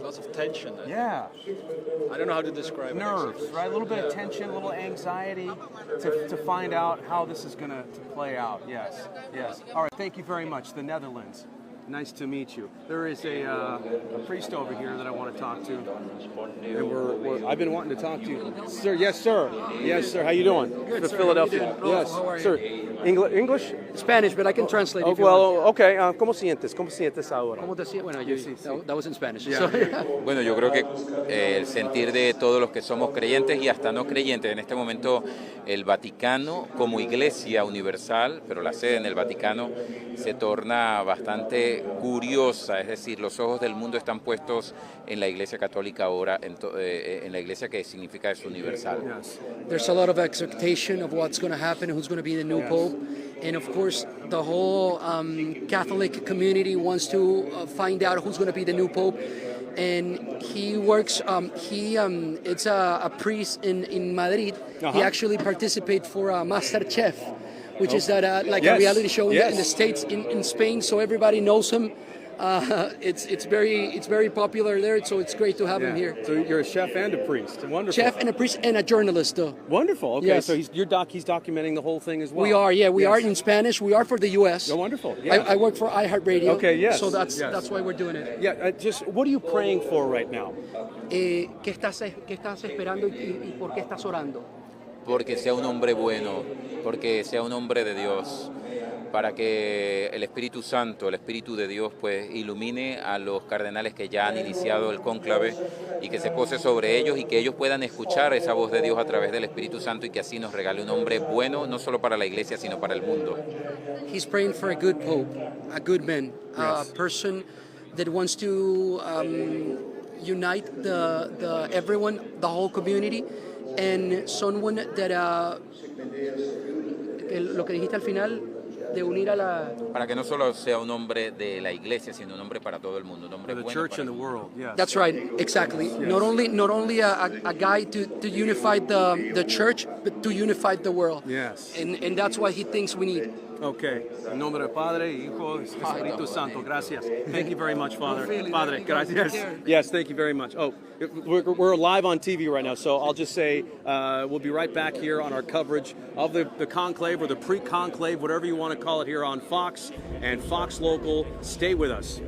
lots of tension. Yeah. I don't know how to describe Nerves, it. right? A little bit of tension, a little anxiety to find out how this is going to play out. Yes, yes. All right, thank you very much. The Netherlands. Nice to meet you. There is a priest over here that I want to talk to. And I've been wanting to talk to you. Sir, yes, sir. Yes, sir. How you doing? Good, The sir. Philadelphia. How you doing? Yes, How are you? sir. English? Spanish, but I can translate Oh, if you want. well, okay. ¿Cómo sientes? ¿Cómo sientes ahora? ¿Cómo te sientes? Bueno, that was in Spanish. Yeah. So, Bueno, yo creo que el sentir de todos los que somos creyentes y hasta no creyentes, en este momento el Vaticano como iglesia universal, pero la sede en el Vaticano se torna bastante curiosa, es decir, los ojos del mundo están puestos en la iglesia católica ahora, en la iglesia que significa es universal. Yes. there's a lot of expectation of what's going to happen, who's going to be the new pope, and of course the whole Catholic community wants to find out who's going to be the new pope. And he works. It's a priest in Madrid. He actually participates for MasterChef, which is like a reality show in the States, in Spain. So everybody knows him. It's very popular there. So it's great to have him here. So you're a chef and a priest. Wonderful. Chef and a priest and a journalist, though. Wonderful. Okay, Yes. so he's documenting the whole thing as well. We are, we Yes. are in Spanish. We are for the U.S. Oh, wonderful. Yeah. I work for iHeartRadio. Okay, yes, So that's yes. why we're doing it. Yeah, just what are you praying for right now? ¿Qué estás esperando y por qué estás orando? Porque sea un hombre bueno, porque sea un hombre de Dios, para que el Espíritu Santo, el Espíritu de Dios, pues ilumine a los cardenales que ya han iniciado el cónclave y que se pose sobre ellos y que ellos puedan escuchar esa voz de Dios a través del Espíritu Santo y que así nos regale un hombre bueno, no solo para la iglesia, sino para el mundo. He's praying for a good pope, a good man, a Yes. person that wants to unite the everyone, the whole community, and someone that lo que dijiste al final de unir a la Para que no solo sea un hombre de la iglesia, sino un hombre para todo el mundo, un hombre For the bueno church para and el the mundo. world. Yes. That's right, exactly. Not only a guy to unify the church, but to unify the world. Yes. And that's what he thinks we need. Okay. En nombre del Padre, Hijo, Espíritu Santo. Gracias. Thank you very much, Father. feeling Padre, it. gracias. Take care. Yes, thank you very much. Oh, we're live on TV right now, so I'll just say we'll be right back here on our coverage of the conclave or the pre-conclave, whatever you want to call it, here on Fox and Fox Local. Stay with us.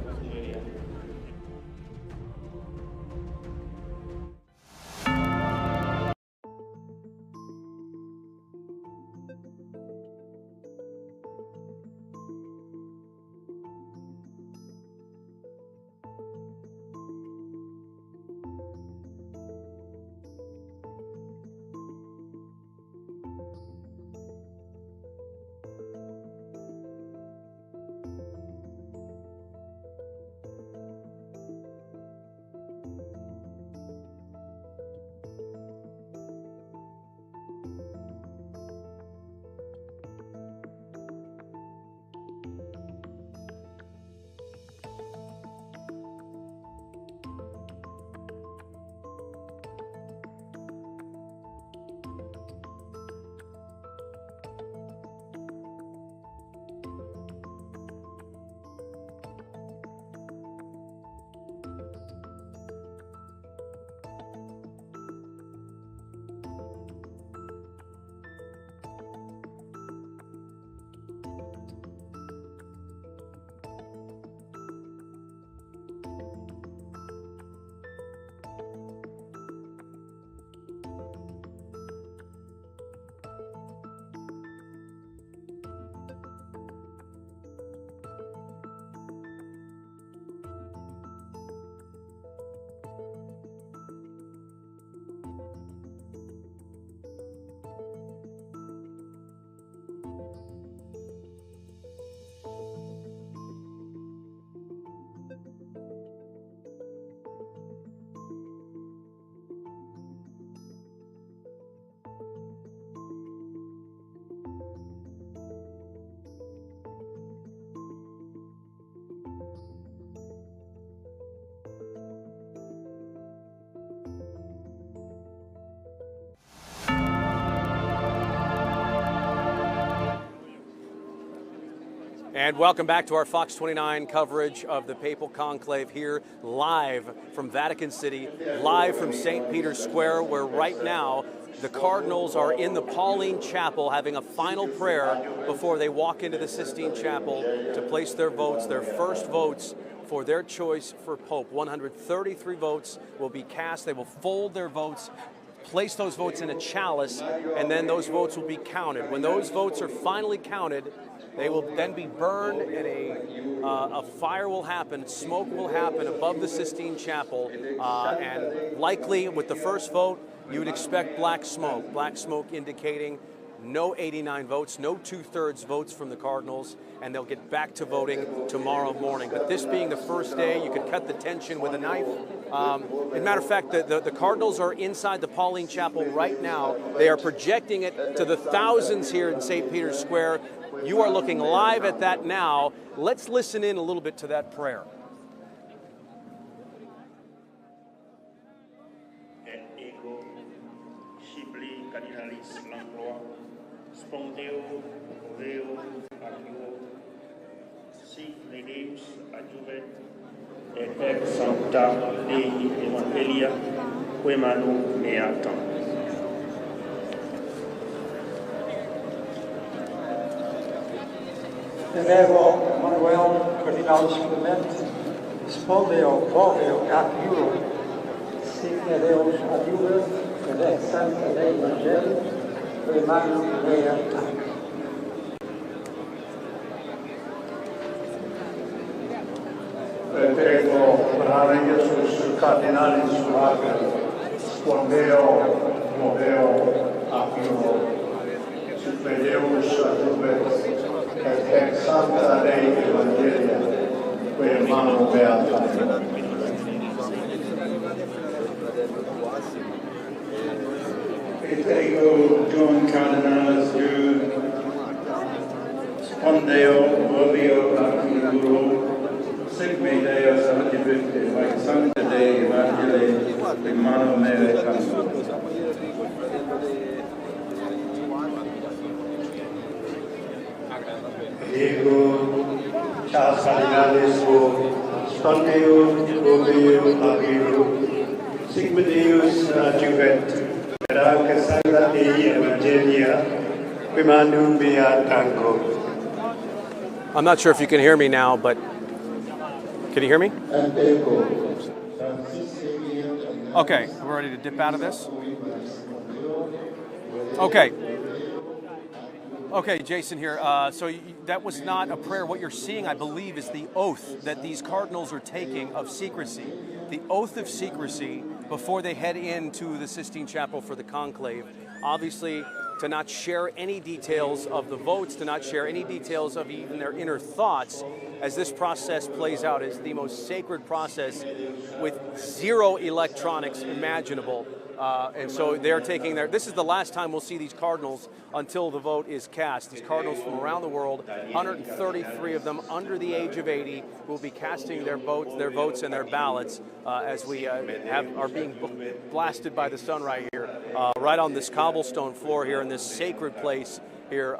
And welcome back to our Fox 29 coverage of the Papal Conclave here, live from Vatican City, live from St. Peter's Square, where right now the Cardinals are in the Pauline Chapel having a final prayer before they walk into the Sistine Chapel to place their votes, their first votes for their choice for Pope. 133 votes will be cast. They will fold their votes, place those votes in a chalice, and then those votes will be counted. When those votes are finally counted, they will then be burned, and a fire will happen, smoke will happen above the Sistine Chapel, and likely with the first vote, you would expect black smoke indicating no 89 votes, no 2/3 votes from the Cardinals, and they'll get back to voting tomorrow morning. But this being the first day, you could cut the tension with a knife. As a matter of fact, the Cardinals are inside the Pauline Chapel right now. They are projecting it to the thousands here in St. Peter's Square. You are looking live at that now. Let's listen in a little bit to that prayer. et ex sancta Dei Evangelia quem annum meatam. Devo Manuel Cardinalis Clement, spondeo poveo ac iuro, signe Deus adiuvet, et ex sancta Dei Evangelia quem annum meatam. Prego Brave Jesus Cardinalis Suaga, spondeo moveo ac iuro, signe Deus adiuvet, et ex sancta Dei Evangelia quem annum meatam. Et ego John Cardinalis spondeo moveo ac iuro, signe Deus adiuvet, et ex sancta Dei Evangelia quem annum meatam. Ego Charles Cardinalis spondeo moveo ac iuro, signe Deus adiuvet, et ex sancta Dei Evangelia quem annum meatam. I'm not sure if you can hear me now, but can you hear me? Okay, we're ready to dip out of this. Okay, Jason here. That was not a prayer. What you're seeing, I believe, is the oath that these cardinals are taking of secrecy. The oath of secrecy before they head into the Sistine Chapel for the conclave. Obviously, to not share any details of the votes, to not share any details of even their inner thoughts as this process plays out. It's the most sacred process with zero electronics imaginable. And so they're taking this is the last time we'll see these cardinals until the vote is cast. These cardinals from around the world, 133 of them under the age of 80, will be casting their votes and their ballots as we are being blasted by the sun right here, right on this cobblestone floor here in this sacred place here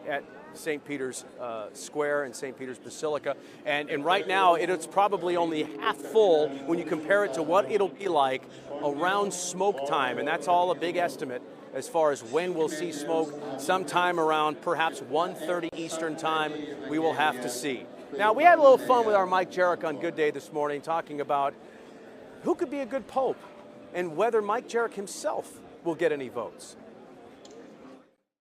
at St. Peter's Square and St. Peter's Basilica. And right now, it's probably only half full when you compare it to what it'll be like around smoke time. And that's all a big estimate as far as when we'll see smoke. Sometime around perhaps 1:30 Eastern time, we will have to see. Now, we had a little fun with our Mike Jericho on Good Day this morning, talking about who could be a good pope and whether Mike Jericho himself will get any votes.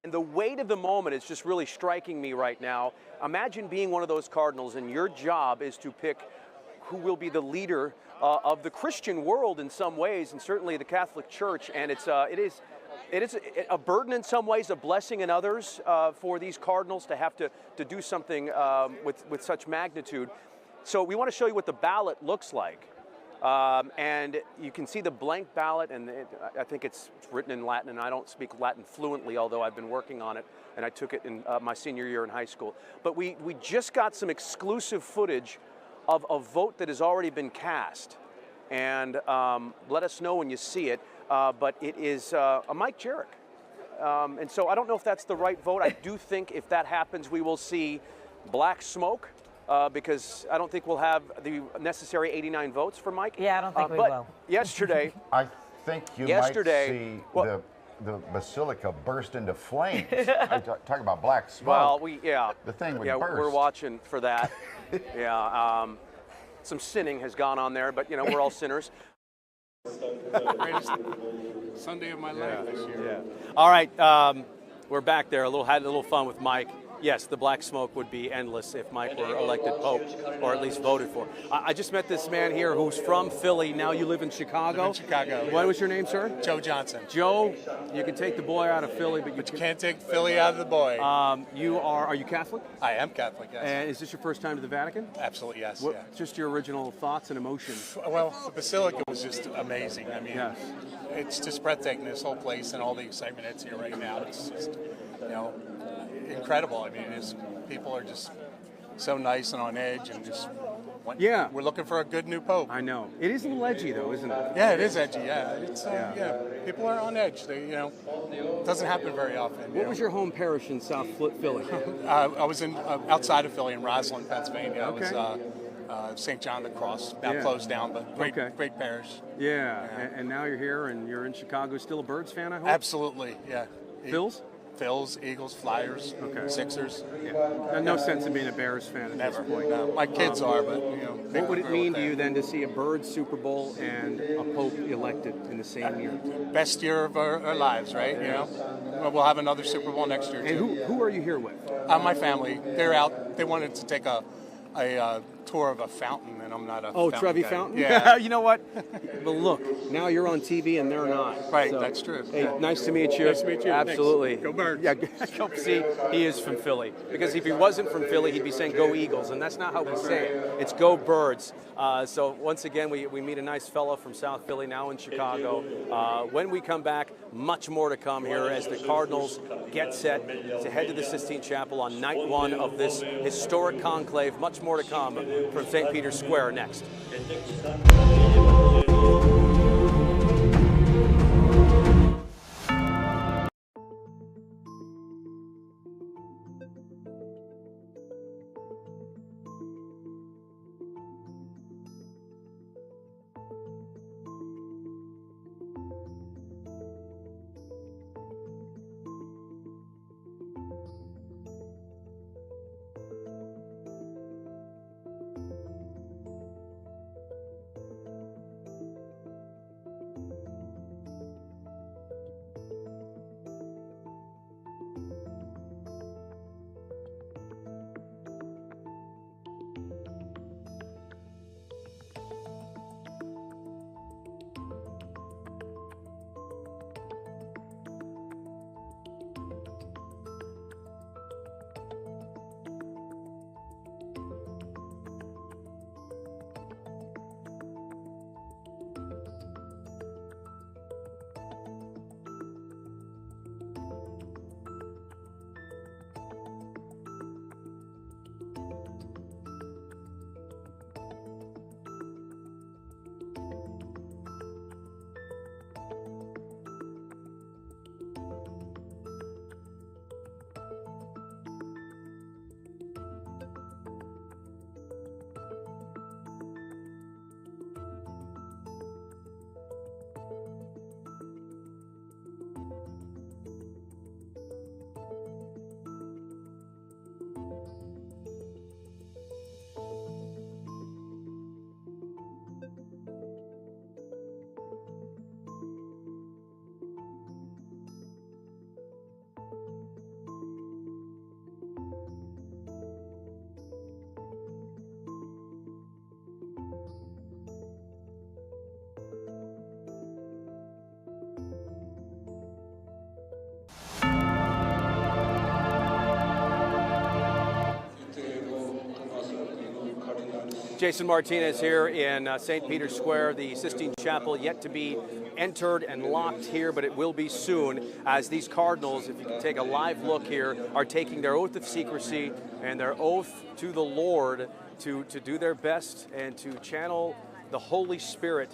And the weight of the moment is just really striking me right now. Imagine being one of those cardinals, and your job is to pick who will be the leader of the Christian world in some ways, and certainly the Catholic Church. And it is a burden in some ways, a blessing in others for these cardinals to have to do something with such magnitude. So we want to show you what the ballot looks like. And you can see the blank ballot, and I think it's written in Latin, and I don't speak Latin fluently, although I've been working on it, and I took it in my senior year in high school. But we just got some exclusive footage of a vote that has already been cast. And let us know when you see it, but it is a Mike Jericho. And so I don't know if that's the right vote. I do think if that happens, we will see black smoke, because I don't think we'll have the necessary 89 votes for Mike. Yeah, I don't think we but will. Yesterday, I think you Yesterday- might see the basilica burst into flames. Talk about black smoke. well, the thing would yeah, burst. we're watching for that. Yeah, some sinning has gone on there, but we're all sinners. Greatest Sunday of my life this year. Yeah. All right, we're back there. Had a little fun with Mike. Yes, the black smoke would be endless if Mike were elected Pope, or at least voted for. I just met this man here who's from Philly. Now you live in Chicago. I live in Chicago. What was your name, sir? Joe Johnson. Joe, you can take the boy out of Philly, but You can't take Philly out of the boy. are you Catholic? I am Catholic, yes. And is this your first time to the Vatican? Absolutely, yes. What, Yeah. Just your original thoughts and emotions. Well, the Basilica was just amazing. I mean, Yes. it's just breathtaking, this whole place and all the excitement that's here right now. It's just, incredible. I mean, people are just so nice and on edge and just, Yeah. we're looking for a good new Pope. I know. It is a little edgy, though, isn't it? Yeah, it is edgy, yeah. It's, people are on edge. They, it doesn't happen very often. What was your home parish in South Philly? I was in outside of Philly in Roslyn, Pennsylvania. Okay. It was St. John the Cross, now Yeah. closed down, but great parish. Yeah, and now you're here and you're in Chicago. Still a Birds fan, I hope? Absolutely, yeah. Phils? Phils, Eagles, Flyers, Okay. Sixers. Yeah. No sense in being a Bears fan at Never. this point. No. My kids are, but What would it mean to you then to see a Birds Super Bowl and a Pope elected in the same year? Best year of our lives, right? We'll have another Super Bowl next year And too. who are you here with? My family, they're out. They wanted to take a tour of a fountain, and I'm not a Oh, fountain Trevi guy. Fountain? Yeah. You know what? Well, look, now you're on TV and they're not. Right, So, that's true. Hey, nice to meet you. Nice to meet you. Absolutely. Thanks. Go Birds. Yeah, go see. He is from Philly. Because if he wasn't from Philly, he'd be saying go Eagles, and that's not how we say it. It's go Birds. So once again, we meet a nice fellow from South Philly, now in Chicago. When we come back, much more to come here as the Cardinals get set to head to the Sistine Chapel on night one of this historic conclave. Much more to come from St. Peter's Square next. Jason Martinez here in St. Peter's Square, the Sistine Chapel yet to be entered and locked here, but it will be soon as these Cardinals, if you can take a live look here, are taking their oath of secrecy and their oath to the Lord to do their best and to channel the Holy Spirit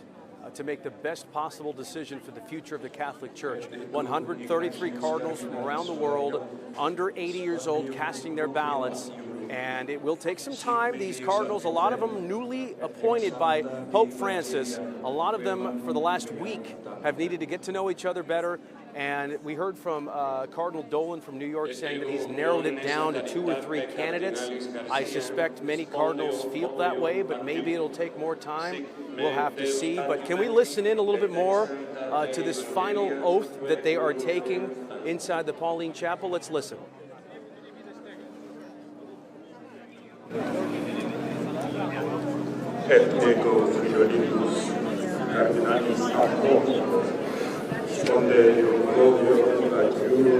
to make the best possible decision for the future of the Catholic Church. 133 Cardinals from around the world, under 80 years old, casting their ballots And it will take some time. These cardinals, a lot of them newly appointed by Pope Francis, a lot of them for the last week have needed to get to know each other better. And we heard from Cardinal Dolan from New York saying that he's narrowed it down to 2 or 3 candidates. I suspect many cardinals feel that way, but maybe it'll take more time. We'll have to see. But can we listen in a little bit more to this final oath that they are taking inside the Pauline Chapel? Let's listen. Et ego Fidelis, Cardinalis Apostol, Spondeo Covio Adjuro,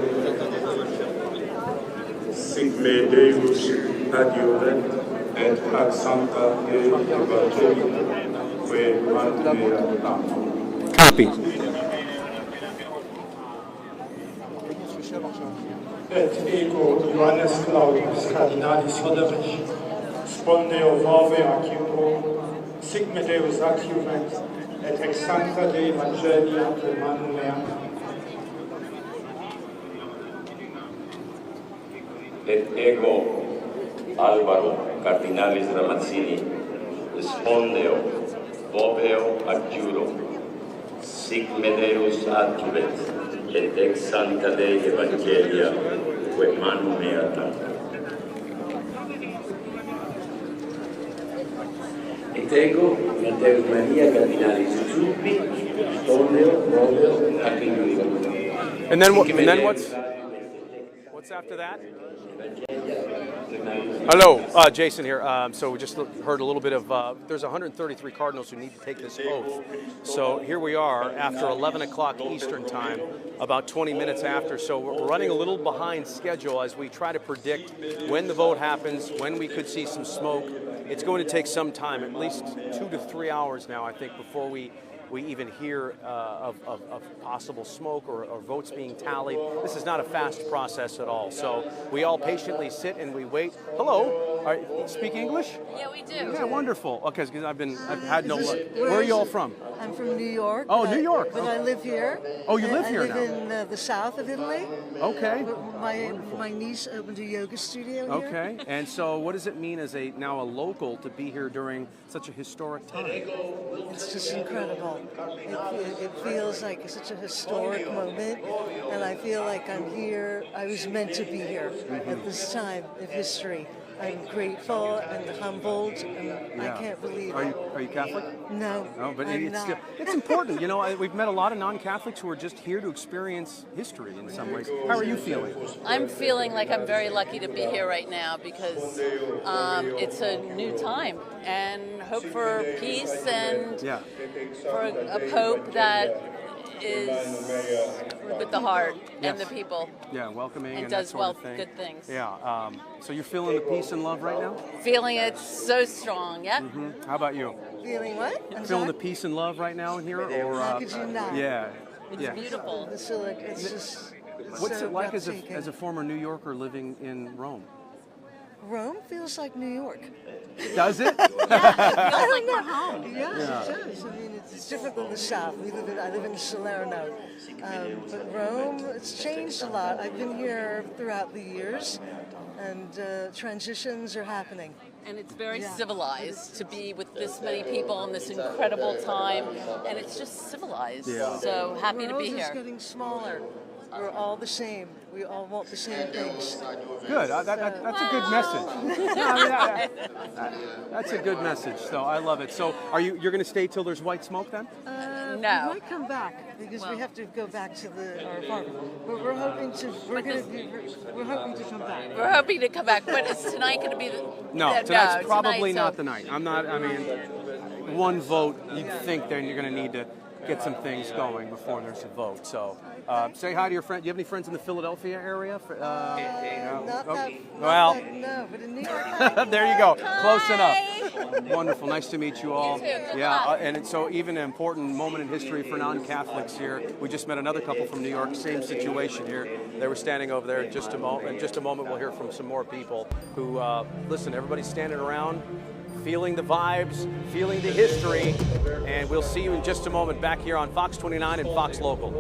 Sigme Deus Adjuvent, et ad Sancta Dei Evangelium, que manteat. Copy. Et ego Johannes Claudius Cardinalis Fidelis, Spondeo Vove Acciuro, Sigme Deus Adjuvent, et ex Sancta Dei Evangelia Manumea. Et ego Álvaro Cardinalis Ramazzini, Spondeo Voveo Adjuro, Sigme Deus Adjuvent, et ex Sancta Dei Evangelia que Manumea. Et ego Deus Maria Cardinalis Zuppi, Spondeo Voveo Adjuro. And then what's after that? Hello, Jason here. So we just heard a little bit of, there's 133 cardinals who need to take this oath. So here we are after 11 o'clock Eastern time, about 20 minutes after. So we're running a little behind schedule as we try to predict when the vote happens, when we could see some smoke. It's going to take some time, at least 2 to 3 hours now, I think, before we even hear of possible smoke or votes being tallied. This is not a fast process at all. So we all patiently sit and we wait. Hello, speak English? Yeah, we do. Yeah, wonderful. Okay, because I've had no luck. Where are you all from? I'm from New York. Oh, New York. But I live here. Oh, you live here now? I live in the south of Italy. Okay. My niece opened a yoga studio here. Okay, and so what does it mean as now a local to be here during such a historic time? It's just incredible. It feels like such a historic moment, and I feel like I'm here. I was meant to be here at this time of history. I'm grateful and humbled, and I can't believe it. Are you Catholic? No, no, but I'm it's not. It's important. You know, we've met a lot of non-Catholics who are just here to experience history in some ways. How are you feeling? I'm feeling like I'm very lucky to be here right now because it's a new time, and hope for peace and for a pope that is with the heart and the people. Yeah, welcoming and that does sort of thing. good things. Yeah. So you're feeling the peace and love right now? Feeling it so strong. Yeah. How about you? Feeling what? I'm feeling sorry? the peace and love right now in here, or How could you not? Yeah. It's beautiful. It's just. What's so it like breathtaking. as a former New Yorker living in Rome? Rome feels like New York. Does it? Yeah, it feels like we're home. Yes, it does. I mean, it's different than the South. I live in Salerno, but Rome, it's changed a lot. I've been here throughout the years, and transitions are happening. And it's very civilized to be with this many people in this incredible time, and it's just civilized. Yeah. So happy to be The world is here. getting smaller. We're all the same. We all want the same things. Good. That's a good message. That's a good message. So I love it. So you're going to stay till there's white smoke then? No. We might come back because we have to go back to our apartment. But we're hoping to. We're hoping to come back. We're hoping to come back, but is tonight going to be the? No, tonight's probably tonight's not the night. I'm not. I mean, one vote. You'd think then you're going to need to get some things going before there's a vote. So say hi to your friend. Do you have any friends in the Philadelphia area? No, but in New York. There you go. Close enough. Wonderful. Nice to meet you all. You too. Good Yeah, luck. and so even an important moment in history for non-Catholics here. We just met another couple from New York. Same situation here. They were standing over there. In just a moment, we'll hear from some more people who listen. Everybody's standing around, feeling the vibes, feeling the history, and we'll see you in just a moment back here on Fox 29 and Fox Local.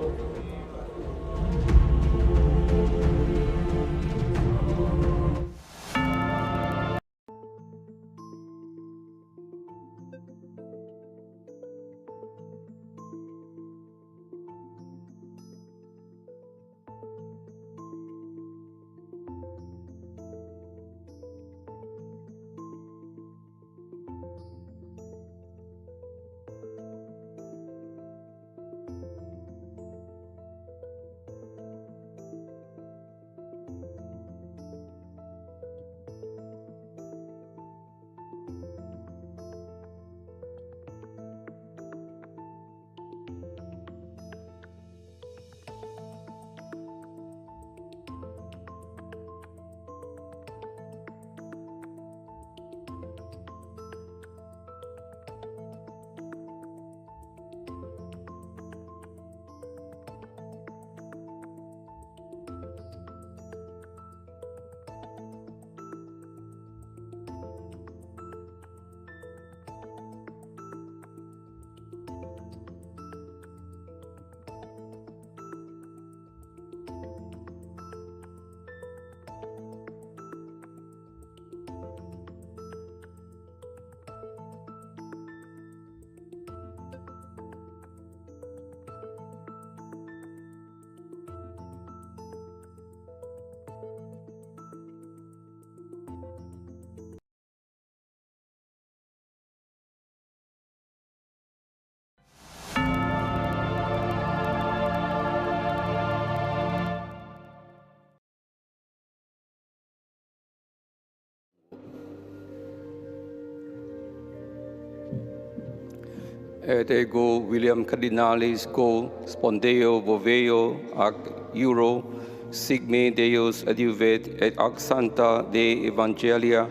et ego William Cardinalis go spondeo voveo ac euro sigme Deus adiuvet et ac santa de evangelia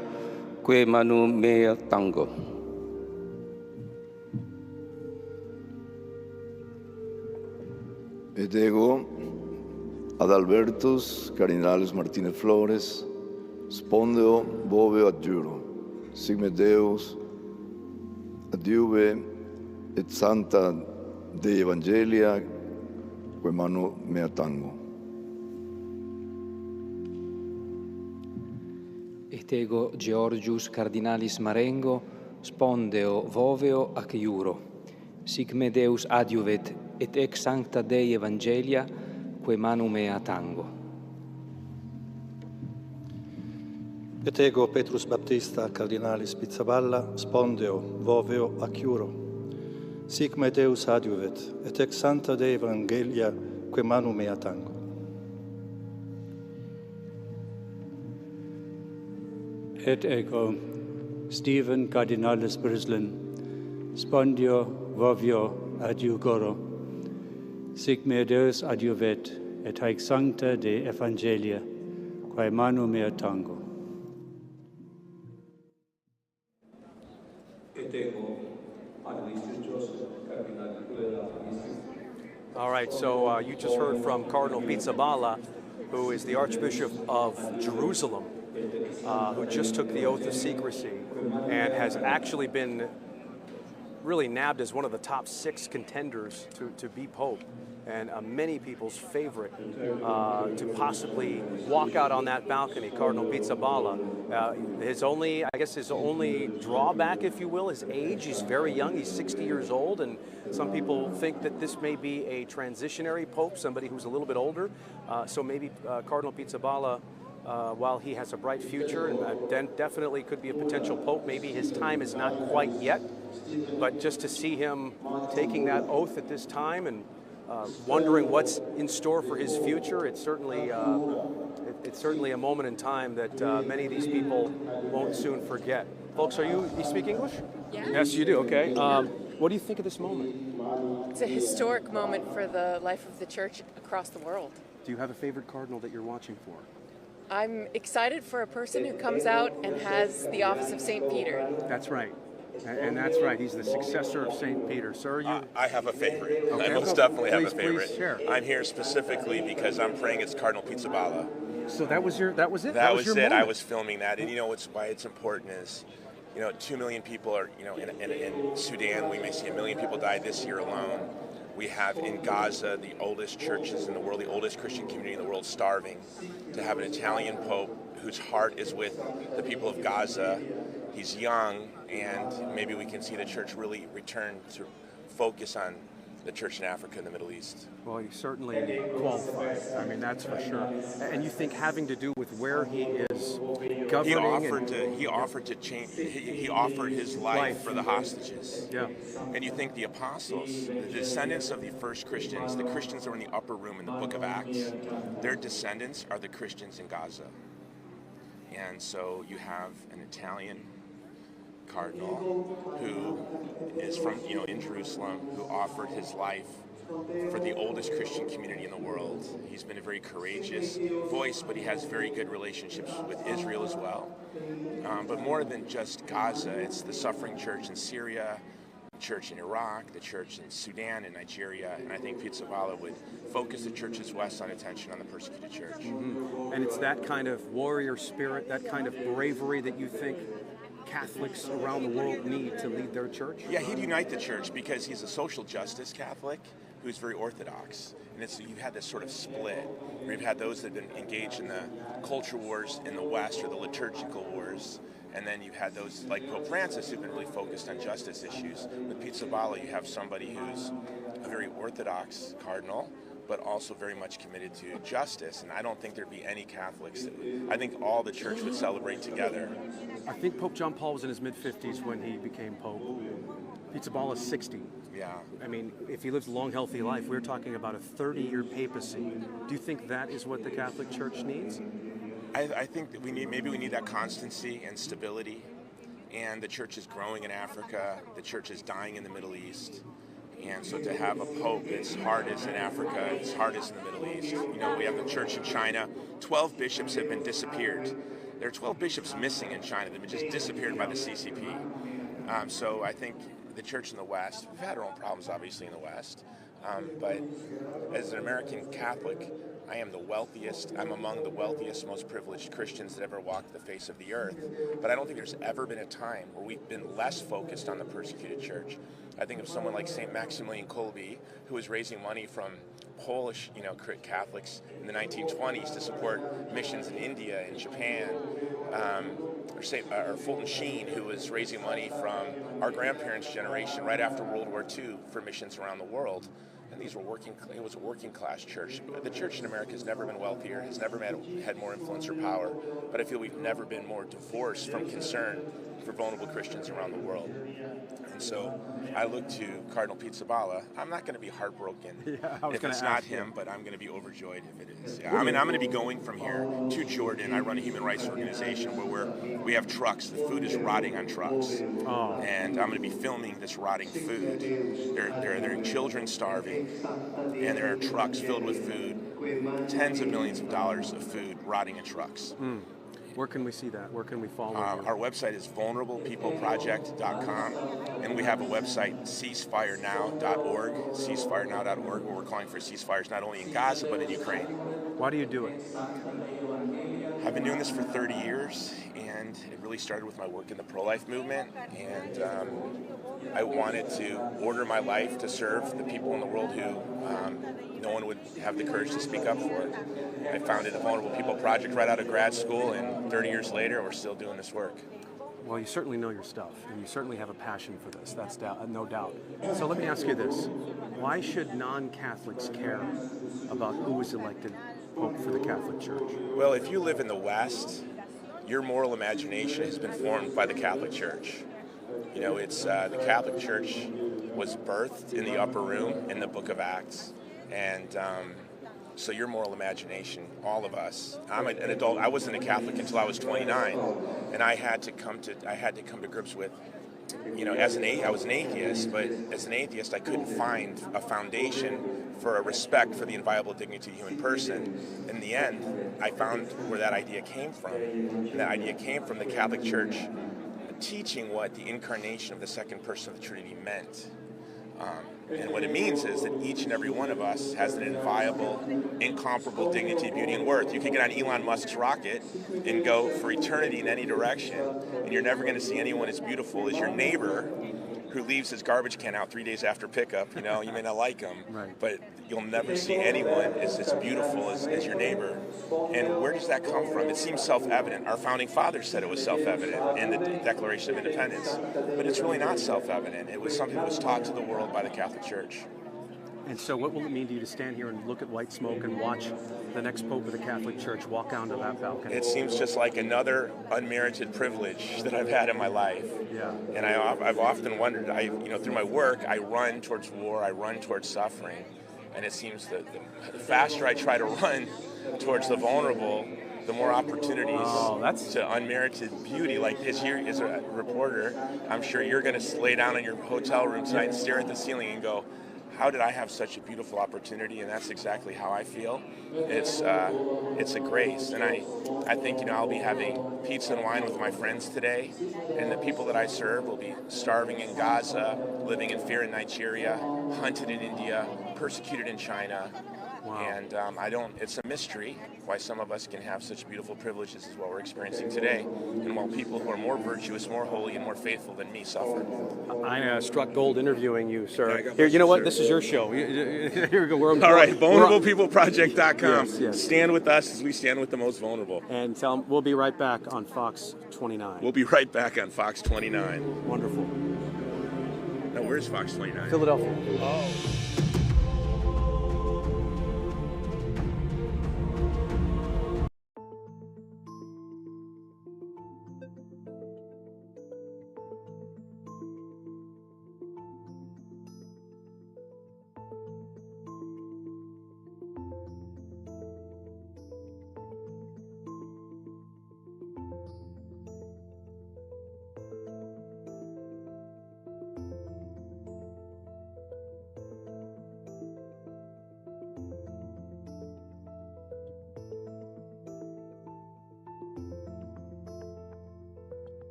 que manu mea tango. Et ego Adalbertus Cardinalis Martinez Flores spondeo boveo adjuro sigme Deus adiuve et santa de evangelia que manu mea tango. Et ego Georgius Cardinalis Marengo spondeo voveo ac iuro sic me Deus adiuvet et ex sancta Dei evangelia que manu mea tango. Et ego Petrus Baptista Cardinalis Pizzaballa spondeo voveo ac iuro sic me Deus adiuvet et ex sancta Dei evangelia que manu mea tango. Et ego Stephen Cardinalis Brislin spondio vovio adiugoro sic me Deus adiuvet et haec sancta de evangelia quae manu mea tango. All right, so you just heard from Cardinal Pizzal, who is the Archbishop of Jerusalem, who just took the oath of secrecy and has actually been really nabbed as one of the top 6 contenders to be Pope, and many people's favorite to possibly walk out on that balcony, Cardinal Pizzal. His only drawback, if you will, is age. He's very young, he's 60 years old, and some people think that this may be a transitionary Pope, somebody who's a little bit older. So maybe Cardinal Pizzal, while he has a bright future and definitely could be a potential Pope, maybe his time is not quite yet. But just to see him taking that oath at this time and wondering what's in store for his future, it's certainly a moment in time that many of these people won't soon forget. Folks, you speak English? Yeah. Yes, you do. Okay. What do you think of this moment? It's a historic moment for the life of the church across the world. Do you have a favorite cardinal that you're watching for? I'm excited for a person who comes out and has the office of St. Peter. That's right. And that's right. He's the successor of St. Peter. Sir, you? I have a favorite. Okay. I most definitely have a Please favorite. share. I'm here specifically because I'm praying it's Cardinal Pizzal. So that was it? That was your it. moment. I was filming that. And why it's important is, 2 million people are, in Sudan, we may see 1 million people die this year alone. We have in Gaza the oldest churches in the world, the oldest Christian community in the world starving. To have an Italian Pope whose heart is with the people of Gaza. He's young, and maybe we can see the church really return to focus on the church in Africa and the Middle East. Well, he certainly qualifies. I mean, that's for sure. And you think having to do with where he is governing? He offered to change. He offered his life for the hostages. Yeah. And you think the apostles, the descendants of the first Christians, the Christians that were in the upper room in the book of Acts, their descendants are the Christians in Gaza. And so you have an Italian cardinal who is from, in Jerusalem, who offered his life for the oldest Christian community in the world. He's been a very courageous voice, but he has very good relationships with Israel as well. But more than just Gaza, it's the suffering church in Syria, the church in Iraq, the church in Sudan and Nigeria, and I think Pizzal would focus the church's Western attention on the persecuted church. Mm-hmm. And it's that kind of warrior spirit, that kind of bravery that you think Catholics around the world need to lead their church? Yeah, he'd unite the church because he's a social justice Catholic who's very orthodox. And you've had this sort of split where you've had those that have been engaged in the culture wars in the West or the liturgical wars. And then you've had those like Pope Francis who've been really focused on justice issues. With Pizzal, you have somebody who's a very orthodox cardinal, but also very much committed to justice. And I don't think there'd be any Catholics I think all the church would celebrate together. I think Pope John Paul was in his mid-50s when he became Pope. Pizzal is 60. Yeah. I mean, if he lives a long, healthy life, we're talking about a 30-year papacy. Do you think that is what the Catholic Church needs? I think that we need that constancy and stability. And the church is growing in Africa. The church is dying in the Middle East. And so to have a pope as hard as in Africa, as hard as in the Middle East. You know, we have the church in China. 12 bishops have been disappeared. There are 12 bishops missing in China. They've been just disappeared by the CCP. So I think the church in the West, we've had our own problems obviously in the West, but as an American Catholic, I am the wealthiest, I'm among the wealthiest, most privileged Christians that ever walked the face of the earth. But I don't think there's ever been a time where we've been less focused on the persecuted church. I think of someone like St. Maximilian Kolbe, who was raising money from Polish, Catholics in the 1920s to support missions in India and Japan, or Fulton Sheen, who was raising money from our grandparents' generation right after World War II for missions around the world. And it was a working class church. The church in America has never been wealthier, has never had more influence or power, but I feel we've never been more divorced from concern for vulnerable Christians around the world. And so I look to Cardinal Pizzal. I'm not going to be heartbroken if it's not him, but I'm going to be overjoyed if it is. Yeah, I mean, I'm going to be going from here to Jordan. I run a human rights organization where we have trucks. The food is rotting on trucks. Oh. And I'm going to be filming this rotting food. There are children starving, and there are trucks filled with food, tens of millions of dollars of food rotting in trucks. Mm. Where can we see that? Where can we follow you? Our website is vulnerablepeopleproject.com, and we have a website, ceasefirenow.org, ceasefirenow.org, where we're calling for ceasefires not only in Gaza, but in Ukraine. Why do you do it? I've been doing this for 30 years, and it really started with my work in the pro-life movement, and I wanted to order my life to serve the people in the world who no one would have the courage to speak up for. I founded a Vulnerable People Project right out of grad school, and 30 years later, we're still doing this work. Well, you certainly know your stuff, and you certainly have a passion for this, that's no doubt. So let me ask you this. Why should non-Catholics care about who is elected Pope for the Catholic Church? Well, if you live in the West, your moral imagination has been formed by the Catholic Church. You know, it's the Catholic Church was birthed in the upper room in the Book of Acts, and so your moral imagination, all of us. I'm an adult. I wasn't a Catholic until I was 29, and I had to come to grips with, I was an atheist, but as an atheist, I couldn't find a foundation for a respect for the inviolable dignity of the human person. In the end, I found where that idea came from, and that idea came from the Catholic Church teaching what the incarnation of the second person of the Trinity meant. And what it means is that each and every one of us has an inviolable, incomparable dignity, beauty, and worth. You can get on Elon Musk's rocket and go for eternity in any direction, and you're never going to see anyone as beautiful as your neighbor who leaves his garbage can out 3 days after pickup. You may not like him, but you'll never see anyone as beautiful as your neighbor. And where does that come from? It seems self-evident. Our founding fathers said it was self-evident in the Declaration of Independence, but it's really not self-evident. It was something that was taught to the world by the Catholic Church. And so what will it mean to you to stand here and look at white smoke and watch the next Pope of the Catholic Church walk onto that balcony? It seems just like another unmerited privilege that I've had in my life. Yeah. And I've often wondered, through my work, I run towards war, I run towards suffering. And it seems that the faster I try to run towards the vulnerable, the more opportunities to unmerited beauty. Like as a reporter, I'm sure you're going to lay down in your hotel room tonight and stare at the ceiling and go, how did I have such a beautiful opportunity? And that's exactly how I feel. It's a grace, and I think I'll be having pizza and wine with my friends today, and the people that I serve will be starving in Gaza, living in fear in Nigeria, hunted in India, persecuted in China. Wow. And it's a mystery why some of us can have such beautiful privileges as what we're experiencing today, and while people who are more virtuous, more holy, and more faithful than me suffer. I struck gold interviewing you, sir. Here, you know what? This is your show. Here we go. All right, vulnerablepeopleproject.com. Yes. Stand with us as we stand with the most vulnerable. And tell them we'll be right back on Fox 29. We'll be right back on Fox 29. Wonderful. Now, where's Fox 29? Philadelphia. Oh.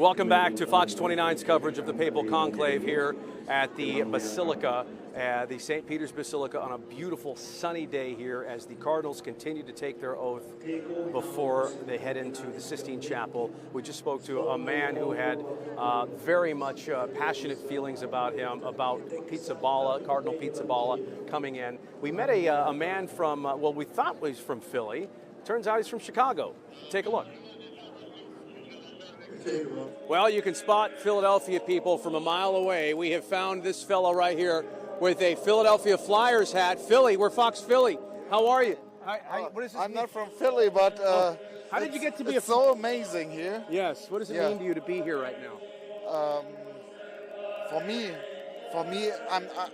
Welcome back to Fox 29's coverage of the Papal Conclave here at the Basilica, the St. Peter's Basilica, on a beautiful sunny day here as the Cardinals continue to take their oath before they head into the Sistine Chapel. We just spoke to a man who had very much passionate feelings about him, about Pizzaballa, Cardinal Pizzaballa coming in. We met a man from, well, we thought he was from Philly. Turns out he's from Chicago. Take a look. Well, you can spot Philadelphia people from a mile away. We have found this fellow right here with a Philadelphia Flyers hat. Philly, we're Fox Philly. How are you? What does this I'm mean? not from Philly, but how did you get to be it's so amazing here. Yes. What does it mean to you to be here right now? For me,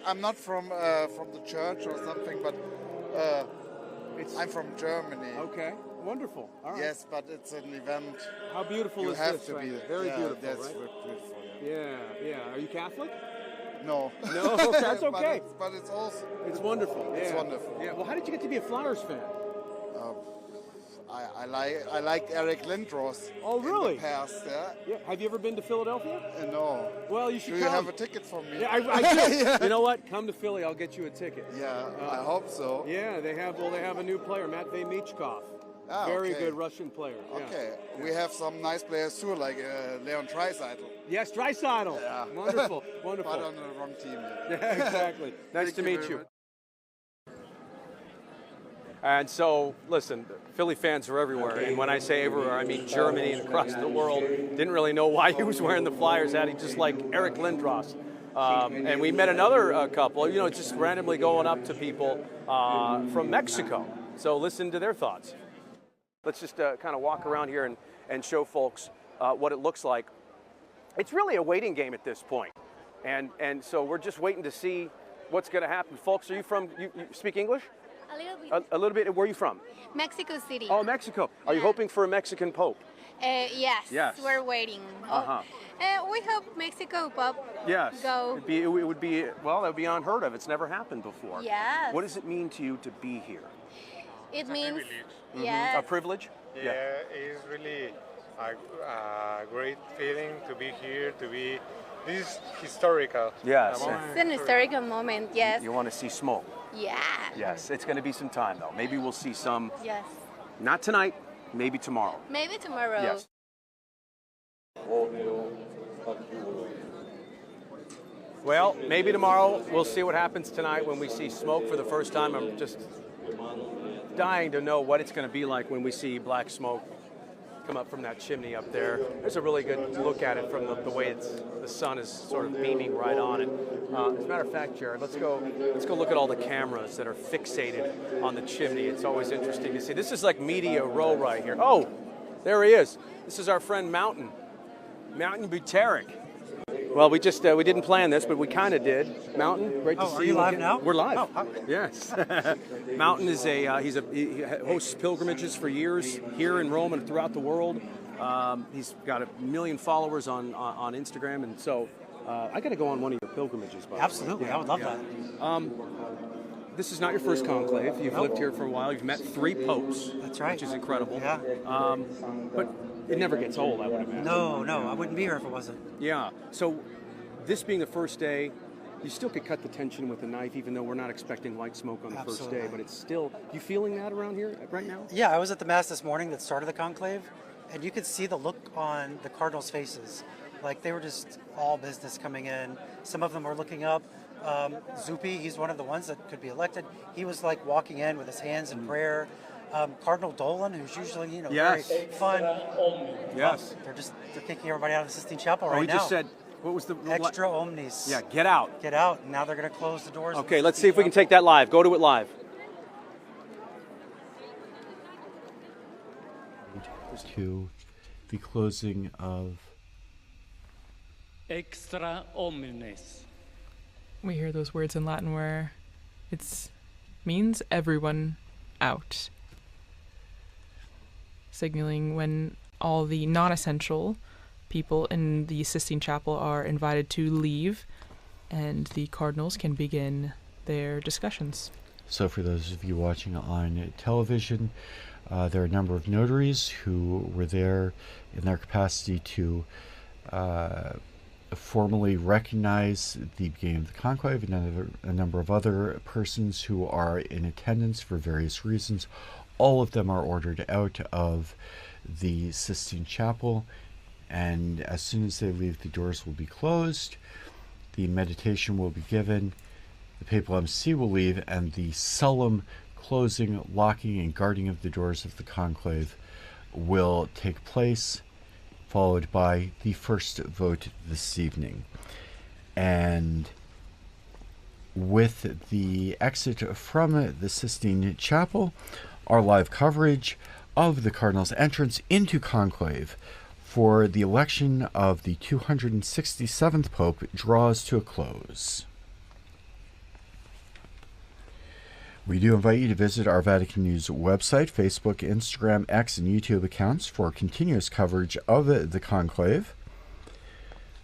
I'm not from the church or something, but I'm from Germany. Okay. Wonderful. All right. Yes, but it's an event. How beautiful you is have this? to be. Very beautiful, that's right? beautiful. Yeah. Are you Catholic? No. No, that's okay. but it's also. It's wonderful. It's Yeah. wonderful. Yeah. Well, how did you get to be a Flyers fan? I liked Eric Lindros. Oh, really? In the past, Yeah. Have you ever been to Philadelphia? No. Well, you should Do come. you have a ticket for me? Yeah, I do. Yeah. You know what? Come to Philly. I'll get you a ticket. Yeah, I hope so. Yeah, they have a new player, Matvei Michkov. Very good Russian player. Yeah. Okay, we have some nice players too, like Leon Draisaitl. Yes, Draisaitl. Yeah. Wonderful, wonderful. But on the wrong team. Yeah, exactly. Nice to meet very you. much. And so, listen, Philly fans are everywhere. And when I say everywhere, I mean Germany and across the world. Didn't really know why he was wearing the Flyers hat. He just like Eric Lindros. And we met another couple, just randomly going up to people from Mexico. So listen to their thoughts. Let's just kind of walk around here and show folks what it looks like. It's really a waiting game at this point. And so we're just waiting to see what's going to happen. Folks, are you from, you speak English? A little bit. A little bit. Where are you from? Mexico City. Oh, Mexico. Are you hoping for a Mexican Pope? Yes. Yes. We're waiting. Uh-huh. We hope Mexico Pope Yes. go. It would be, well, that would be unheard of. It's never happened before. Yes. What does it mean to you to be here? It means, Mhm. yes. A privilege? Yeah, it's really a great feeling to be here, this is historical. Yes. It's an historical moment, yes. You want to see smoke? Yeah. Yes. It's going to be some time, though. Maybe we'll see some, Yes. not tonight, maybe tomorrow. Maybe tomorrow. Yes. Well, maybe tomorrow. We'll see what happens tonight when we see smoke for the first time. I'm just dying to know what it's going to be like when we see black smoke come up from that chimney up there. There's a really good look at it from the way the sun is sort of beaming right on it. As a matter of fact, Jared, let's go look at all the cameras that are fixated on the chimney. It's always interesting to see. This is like media row right here. Oh, there he is. This is our friend Mountain Buteric. Well, we didn't plan this, but we kind of did. Mountain, great to see you. Are you live again. now? We're live. Oh, Yes. Mountain is he hosts pilgrimages for years here in Rome and throughout the world. He's got 1 million followers on Instagram, and so I got to go on one of your pilgrimages. By Absolutely, the way. I would love that. This is not your first conclave. You've lived here for a while. You've met 3 popes. That's right. Which is incredible. Yeah. But it never gets old, I would imagine. No, I wouldn't be here if it wasn't. Yeah. So this being the first day, you still could cut the tension with a knife, even though we're not expecting white smoke on the first day. But it's still, you feeling that around here right now? Yeah, I was at the Mass this morning that started the conclave, and you could see the look on the Cardinals' faces. Like they were just all business coming in. Some of them were looking up. Zuppi, he's one of the ones that could be elected. He was like walking in with his hands in prayer. Cardinal Dolan, who's usually very fun. Yes. They're kicking everybody out of the Sistine Chapel right now. We just said, what was the extra omnis? Yeah, get out. Get out. And now they're going to close the doors. Okay, let's see if we can take that live. Go to it live. To the closing of extra omnes. We hear those words in Latin where it means everyone out, signaling when all the non-essential people in the Sistine Chapel are invited to leave and the cardinals can begin their discussions. So for those of you watching on television, there are a number of notaries who were there in their capacity to formally recognize the beginning of the conclave and a number of other persons who are in attendance for various reasons. All of them are ordered out of the Sistine Chapel, and as soon as they leave, the doors will be closed, the meditation will be given, the papal MC will leave, and the solemn closing, locking, and guarding of the doors of the conclave will take place, followed by the first vote this evening. And with the exit from the Sistine Chapel, our live coverage of the Cardinal's entrance into conclave for the election of the 267th Pope draws to a close. We do invite you to visit our Vatican News website, Facebook, Instagram, X, and YouTube accounts for continuous coverage of the conclave.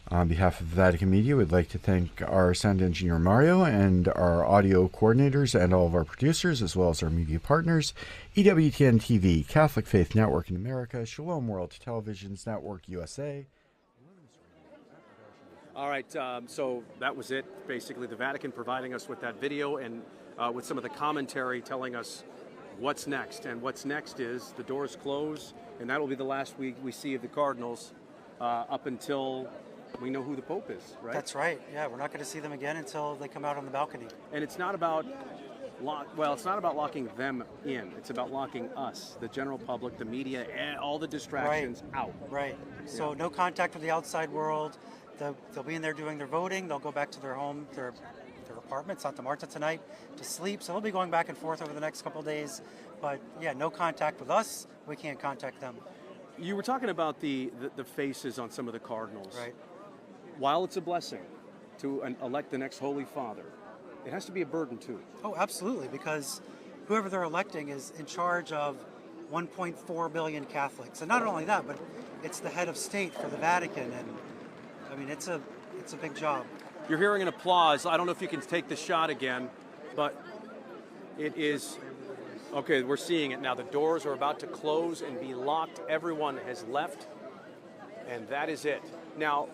On behalf of Vatican Media, we'd like to thank our sound engineer Mario and our audio coordinators and all of our producers, as well as our media partners, EWTN TV, Catholic Faith Network in America, Shalom World Television's Network USA. All right, so that was it. Basically, the Vatican providing us with that video and with some of the commentary telling us what's next. And what's next is the doors close, and that'll be the last we see of the Cardinals up until we know who the Pope is, right? That's right. Yeah, we're not going to see them again until they come out on the balcony. And it's not about it's not about locking them in. It's about locking us, the general public, the media, and all the distractions out. Right. So no contact with the outside world. They'll be in there doing their voting. They'll go back to their home, their apartment, Santa Marta tonight, to sleep. So they'll be going back and forth over the next couple of days. But yeah, no contact with us. We can't contact them. You were talking about the faces on some of the cardinals. Right. While it's a blessing to elect the next Holy Father, it has to be a burden too. Oh, absolutely, because whoever they're electing is in charge of 1.4 billion Catholics. And not only that, but it's the head of state for the Vatican. And I mean, it's a big job. You're hearing an applause. I don't know if you can take the shot again, but it is... Okay, we're seeing it now. The doors are about to close and be locked. Everyone has left, and that is it. Now,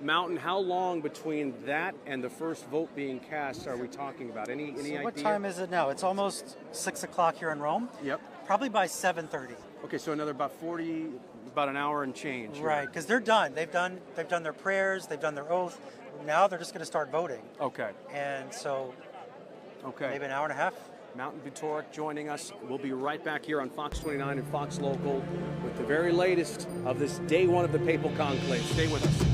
Mountain, how long between that and the first vote being cast are we talking about? Any idea? What time is it now? It's almost 6 o'clock here in Rome. Yep. Probably by 7:30. Okay, so another about an hour and change. Right, because they're done. They've done their prayers. They've done their oath. Now they're just going to start voting. Okay. And so, okay, maybe an hour and a half. Mountain Butoric joining us. We'll be right back here on Fox 29 and Fox Local with the very latest of this day one of the Papal Conclave. Stay with us.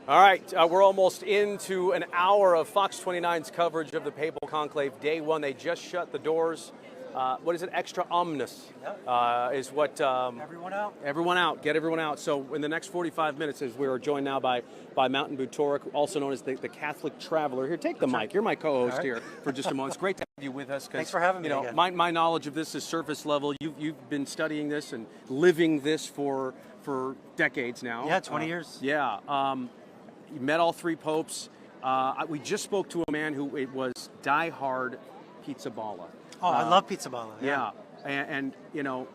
All right, we're almost into an hour of Fox 29's coverage of the Papal Conclave Day 1. They just shut the doors. What is it? Extra omnis is what... everyone out? Everyone out. Get everyone out. So in the next 45 minutes, as we are joined now by Mountain Bour, also known as the Catholic Traveler. Here, take the mic. You're my co-host here for just a moment. It's great to have you with us. Thanks for having me again. My knowledge of this is surface level. You've been studying this and living this for decades now. Yeah, 20 years. Yeah. You met all three popes. We just spoke to a man who was diehard Pizzaballa. Oh, I love Pizzaballa. Yeah, and you know,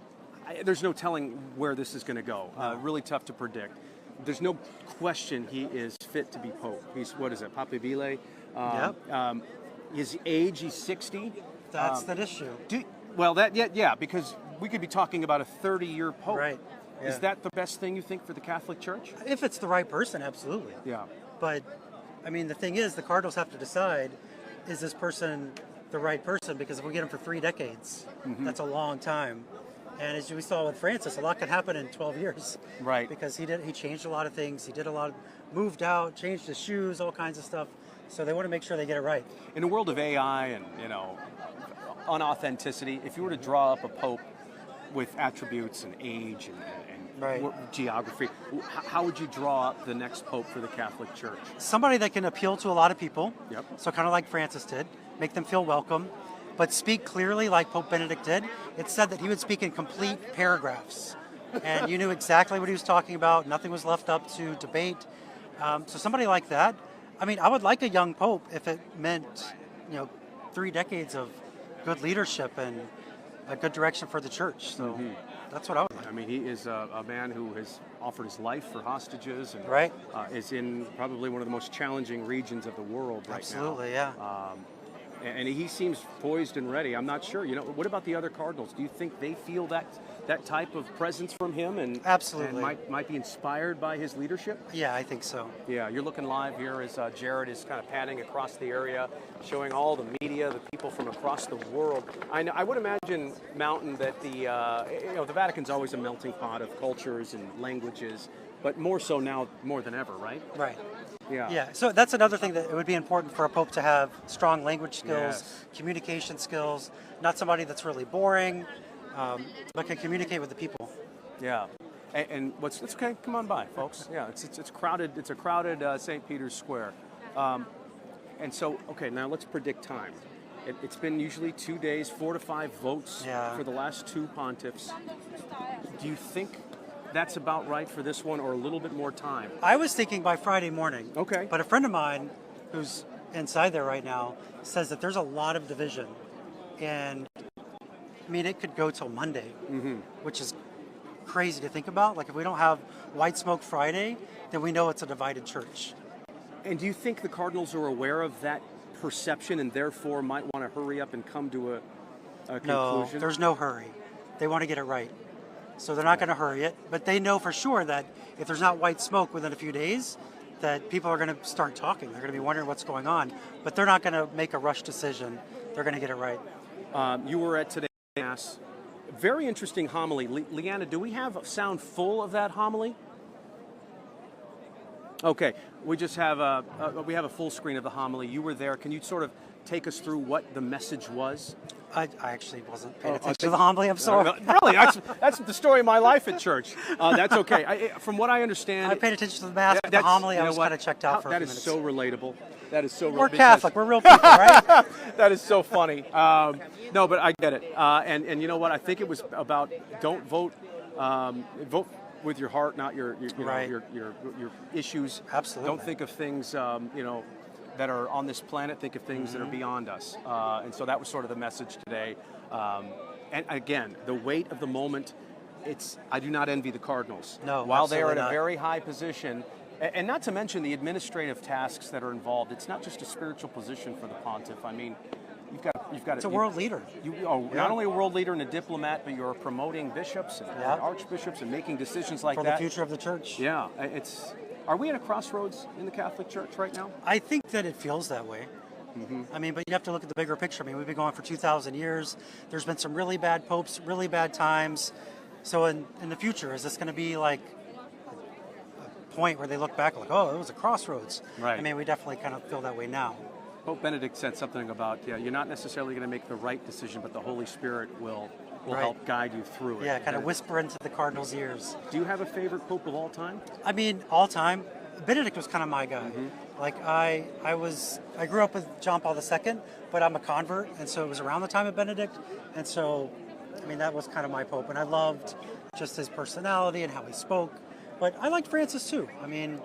there's no telling where this is going to go. Really tough to predict. There's no question he is fit to be pope. He's, what is it, Papal? His age, he's 60. That's the issue. Because we could be talking about a 30-year pope. Right. Yeah. Is that the best thing you think for the Catholic Church? If it's the right person, absolutely. Yeah. But, I mean, the thing is, the cardinals have to decide, is this person the right person? Because if we get him for 3 decades, that's a long time. And as we saw with Francis, a lot can happen in 12 years. Right. Because he changed a lot of things. He did moved out, changed his shoes, all kinds of stuff. So they want to make sure they get it right. In a world of AI and, unauthenticity, if you were to draw up a pope with attributes and age and geography, how would you draw up the next pope for the Catholic Church? Somebody that can appeal to a lot of people. Yep. So kind of like Francis did, make them feel welcome, but speak clearly like Pope Benedict did. It said that he would speak in complete paragraphs, and you knew exactly what he was talking about. Nothing was left up to debate. So somebody like that. I mean, I would like a young pope if it meant, 3 decades of good leadership and a good direction for the church. So that's what I would like. I mean, he is a man who has offered his life for hostages and is in probably one of the most challenging regions of the world right Absolutely, now. yeah. And he seems poised and ready. I'm not sure. What about the other cardinals? Do you think they feel that type of presence from him and absolutely and might be inspired by his leadership? Yeah, I think so. Yeah, you're looking live here as Jared is kind of panning across the area, showing all the media, the people from across the world. I would imagine, Mountain, that the Vatican's always a melting pot of cultures and languages, but more so now more than ever, right? Right. Yeah. Yeah. So that's another thing that it would be important for a pope to have: strong language skills, communication skills, not somebody that's really boring, but can communicate with the people. Yeah. And it's okay. Come on by, folks. Yeah. It's crowded. It's a crowded St. Peter's Square. And so, okay, now let's predict time. It's been usually 2 days, 4 to 5 votes for the last 2 pontiffs. Do you think that's about right for this one, or a little bit more time? I was thinking by Friday morning. Okay. But a friend of mine who's inside there right now says that there's a lot of division. And, I mean, it could go till Monday, which is crazy to think about. Like, if we don't have White Smoke Friday, then we know it's a divided church. And do you think the cardinals are aware of that perception and therefore might want to hurry up and come to a conclusion? No, there's no hurry. They want to get it right. So they're not going to hurry it, but they know for sure that if there's not white smoke within a few days, that people are going to start talking. They're going to be wondering what's going on, but they're not going to make a rush decision. They're going to get it right. You were at today's Mass. Very interesting homily. Leanna, do we have sound full of that homily? Okay, we just have a full screen of the homily. You were there. Can you sort of take us through what the message was? I actually wasn't paying attention to the homily. I'm sorry. Really, that's the story of my life at church. That's okay. From what I understand, I paid attention to the Mass, but the homily I was kind of checked out for a few minutes. That is so relatable. That is so. We're Catholic. We're real people, right? That is so funny. No, but I get it. And you know what? I think it was about don't vote. Vote with your heart, not your issues. Absolutely. Don't think of things that are on this planet. Think of things that are beyond us. And so that was sort of the message today. And again, the weight of the moment. I do not envy the cardinals. No, while they are in not. a very high position, and not to mention the administrative tasks that are involved. It's not just a spiritual position for the pontiff. I mean, you've got. It's a world leader. Not only a world leader and a diplomat, but you're promoting bishops and archbishops and making decisions like that for the future of the church. Yeah, Are we at a crossroads in the Catholic Church right now? I think that it feels that way. I mean, but you have to look at the bigger picture. I mean, we've been going for 2,000 years. There's been some really bad popes, really bad times. So in the future, is this going to be like a point where they look back like, oh, it was a crossroads. Right. I mean, we definitely kind of feel that way now. Pope Benedict said something about, you're not necessarily going to make the right decision, but the Holy Spirit will Right. help guide you through it. Yeah, kind of whisper into the Cardinal's ears. Do you have a favorite Pope of all time? I mean, all time, Benedict was kind of my guy. Like I grew up with John Paul II, but I'm a convert, and so it was around the time of Benedict, and so, I mean, that was kind of my Pope, and I loved just his personality and how he spoke. But I liked Francis too. I mean,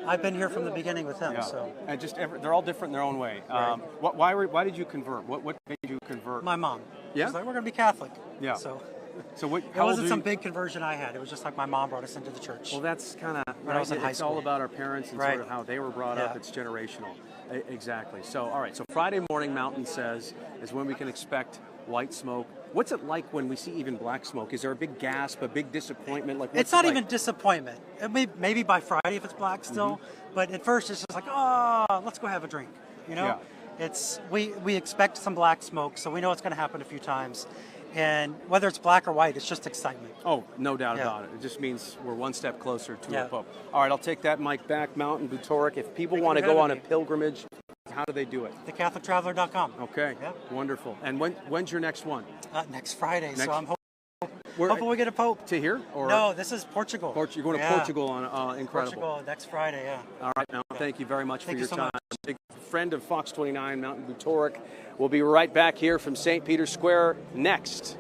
I've been here from the beginning with him. Yeah. So And just they're all different in their own way. Right. Why did you convert? What made you convert? my mom. Yeah? She's like, we're gonna be Catholic. Yeah. So So what? it How old wasn't are some you? big conversion I had. It was just like my mom brought us into the church. Well, that's kind of When I was in high It's all school. about our parents and Right. sort of how they were brought up. Yeah. It's generational. Exactly. So, all right. So Friday morning, Mountain says, is when we can expect white smoke. What's it like when we see even black smoke? Is there a big gasp, a big disappointment? Like what's It's not it like? even disappointment. It maybe by Friday if it's black still, Mm-hmm. but at first it's just like, oh, let's go have a drink. You know, it's we expect some black smoke, so we know it's going to happen a few times, and whether it's black or white, it's just excitement. Oh, no doubt Yeah. about it. It just means we're one step closer to Yeah. a Pope. All right, I'll take that mic back. Mountain Butoric. If people Thank want you to for go on a having me. pilgrimage, how do they do it? TheCatholicTraveler.com. Okay. Yeah. Wonderful. And when's your next one? Next Friday. Next- So I'm hoping we get a Pope. To here? Or No, this is Portugal. You're going to Yeah. Portugal on incredible. Portugal next Friday. Yeah. All right, now thank you very much Thank for you your so time. much. Big friend of Fox 29, Mountain Butoric. We'll be right back here from St. Peter's Square next.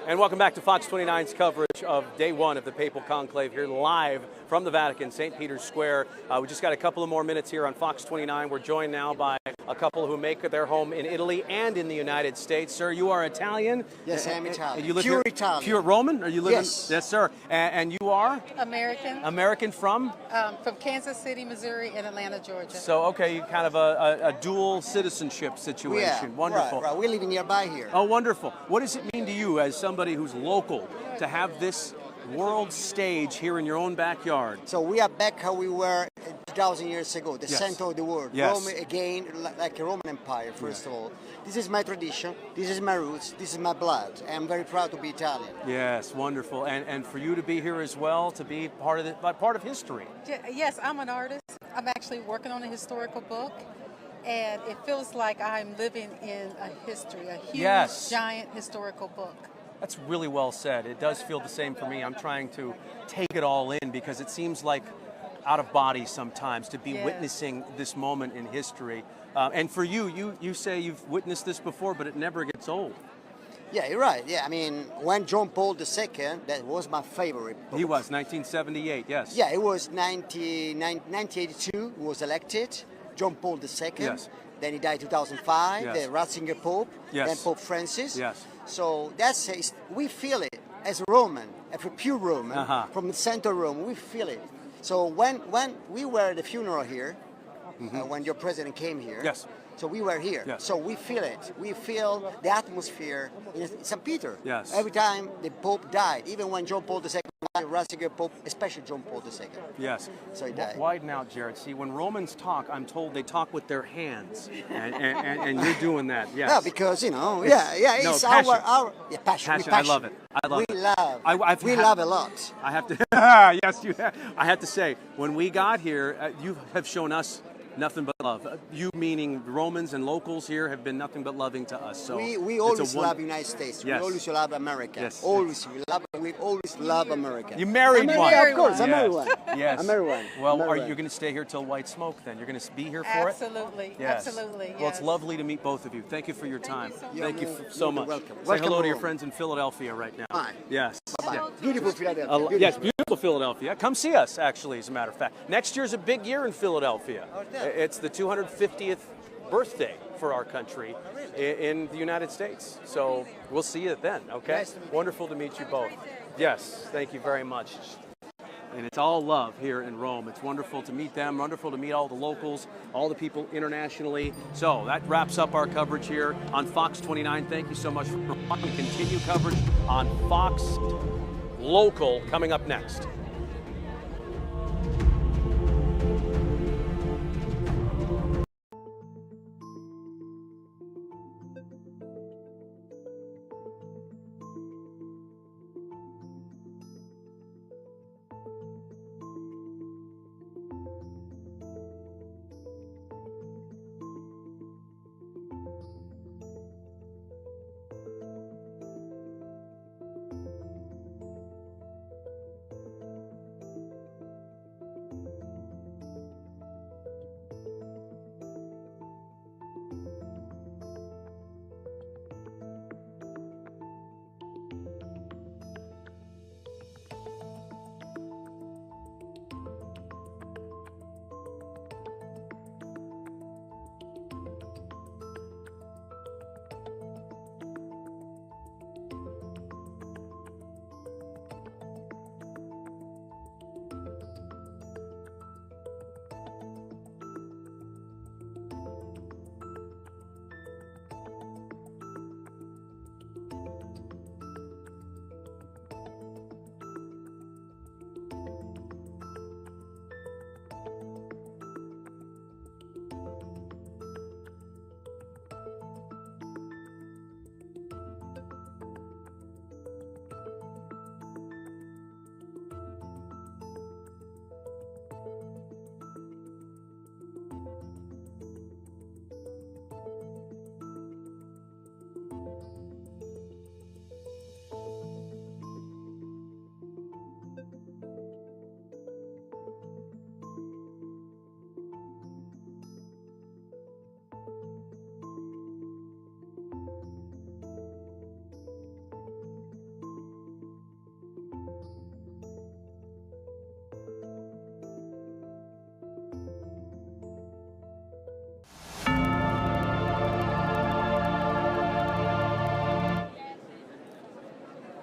And welcome back to Fox 29's coverage of day one of the Papal Conclave here live from the Vatican, St. Peter's Square. We just got a couple of more minutes here on Fox 29. We're joined now by a couple who make their home in Italy and in the United States. Sir, you are Italian? Yes, I am Italian. You live Pure here? Italian. Pure Roman? Are you living? Yes. Yes, sir. And you are? American. American from? From Kansas City, Missouri, and Atlanta, Georgia. So, okay, you kind of a dual citizenship situation. Yeah, Wonderful. Right. We live nearby here. Oh, wonderful. What does it mean to you as somebody who's local to have this world stage here in your own backyard? So we are back how we were 2,000 years ago, the Yes. center of the world. Yes. Rome again, like a Roman Empire, first of all. This is my tradition, this is my roots, this is my blood. I'm very proud to be Italian. Yes, wonderful. And for you to be here as well, to be part of history. Yes, I'm an artist. I'm actually working on a historical book, and it feels like I'm living in a history, a huge, Yes. giant historical book. That's really well said. It does feel the same for me. I'm trying to take it all in because it seems like out of body sometimes to be Yeah. witnessing this moment in history. And for you say you've witnessed this before, but it never gets old. Yeah, you're right. Yeah, I mean, when John Paul II, that was my favorite. He was, 1978, yes. Yeah, it was 1982, he was elected, John Paul II. Yes. Then he died 2005, Yes. the Ratzinger Pope, Yes. then Pope Francis. Yes. So we feel it as a Roman, as a pure Roman, Uh-huh. from the center of Rome, we feel it. So when we were at the funeral here, when your president came here. Yes. So we were here. Yes. So we feel it. We feel the atmosphere in St. Peter. Yes. Every time the Pope died, even when John Paul II, Ratzinger Pope, especially John Paul II. Yes. So he died. Widen out, Jared. See, when Romans talk, I'm told they talk with their hands, and you're doing that. Yes. Yeah, because it's passion. our passion. Passion. We I love it. I love we it. Love. We love a lot. I have to. Yes, you have. I have to say, when we got here, you have shown us nothing but love. You, meaning Romans and locals here, have been nothing but loving to us. So we always love the United States. Yes. We always love America. Yes. Always we always love America. You married one. Yeah, of course. I'm Yes. married one. Yes. I'm married one. Well, I'm are married you going to stay here till white smoke? Then you're going to be here for it. Absolutely. Yes. Absolutely. Well, it's yes. lovely to meet both of you. Thank you for your time. Thank you so You're much. welcome. Say Welcome hello to your home. friends in Philadelphia right now. Hi. Yes. Bye-bye. Yeah. Beautiful Philadelphia. Yes, beautiful Philadelphia. Come see us, actually, as a matter of fact. Next year's a big year in Philadelphia. It's the 250th birthday for our country in the United States. So we'll see you then, okay? Nice to meet you. Wonderful to meet you both. Yes, thank you very much. And it's all love here in Rome. It's wonderful to meet them, wonderful to meet all the locals, all the people internationally. So that wraps up our coverage here on Fox 29. Thank you so much for watching. Continue coverage on Fox Local coming up next.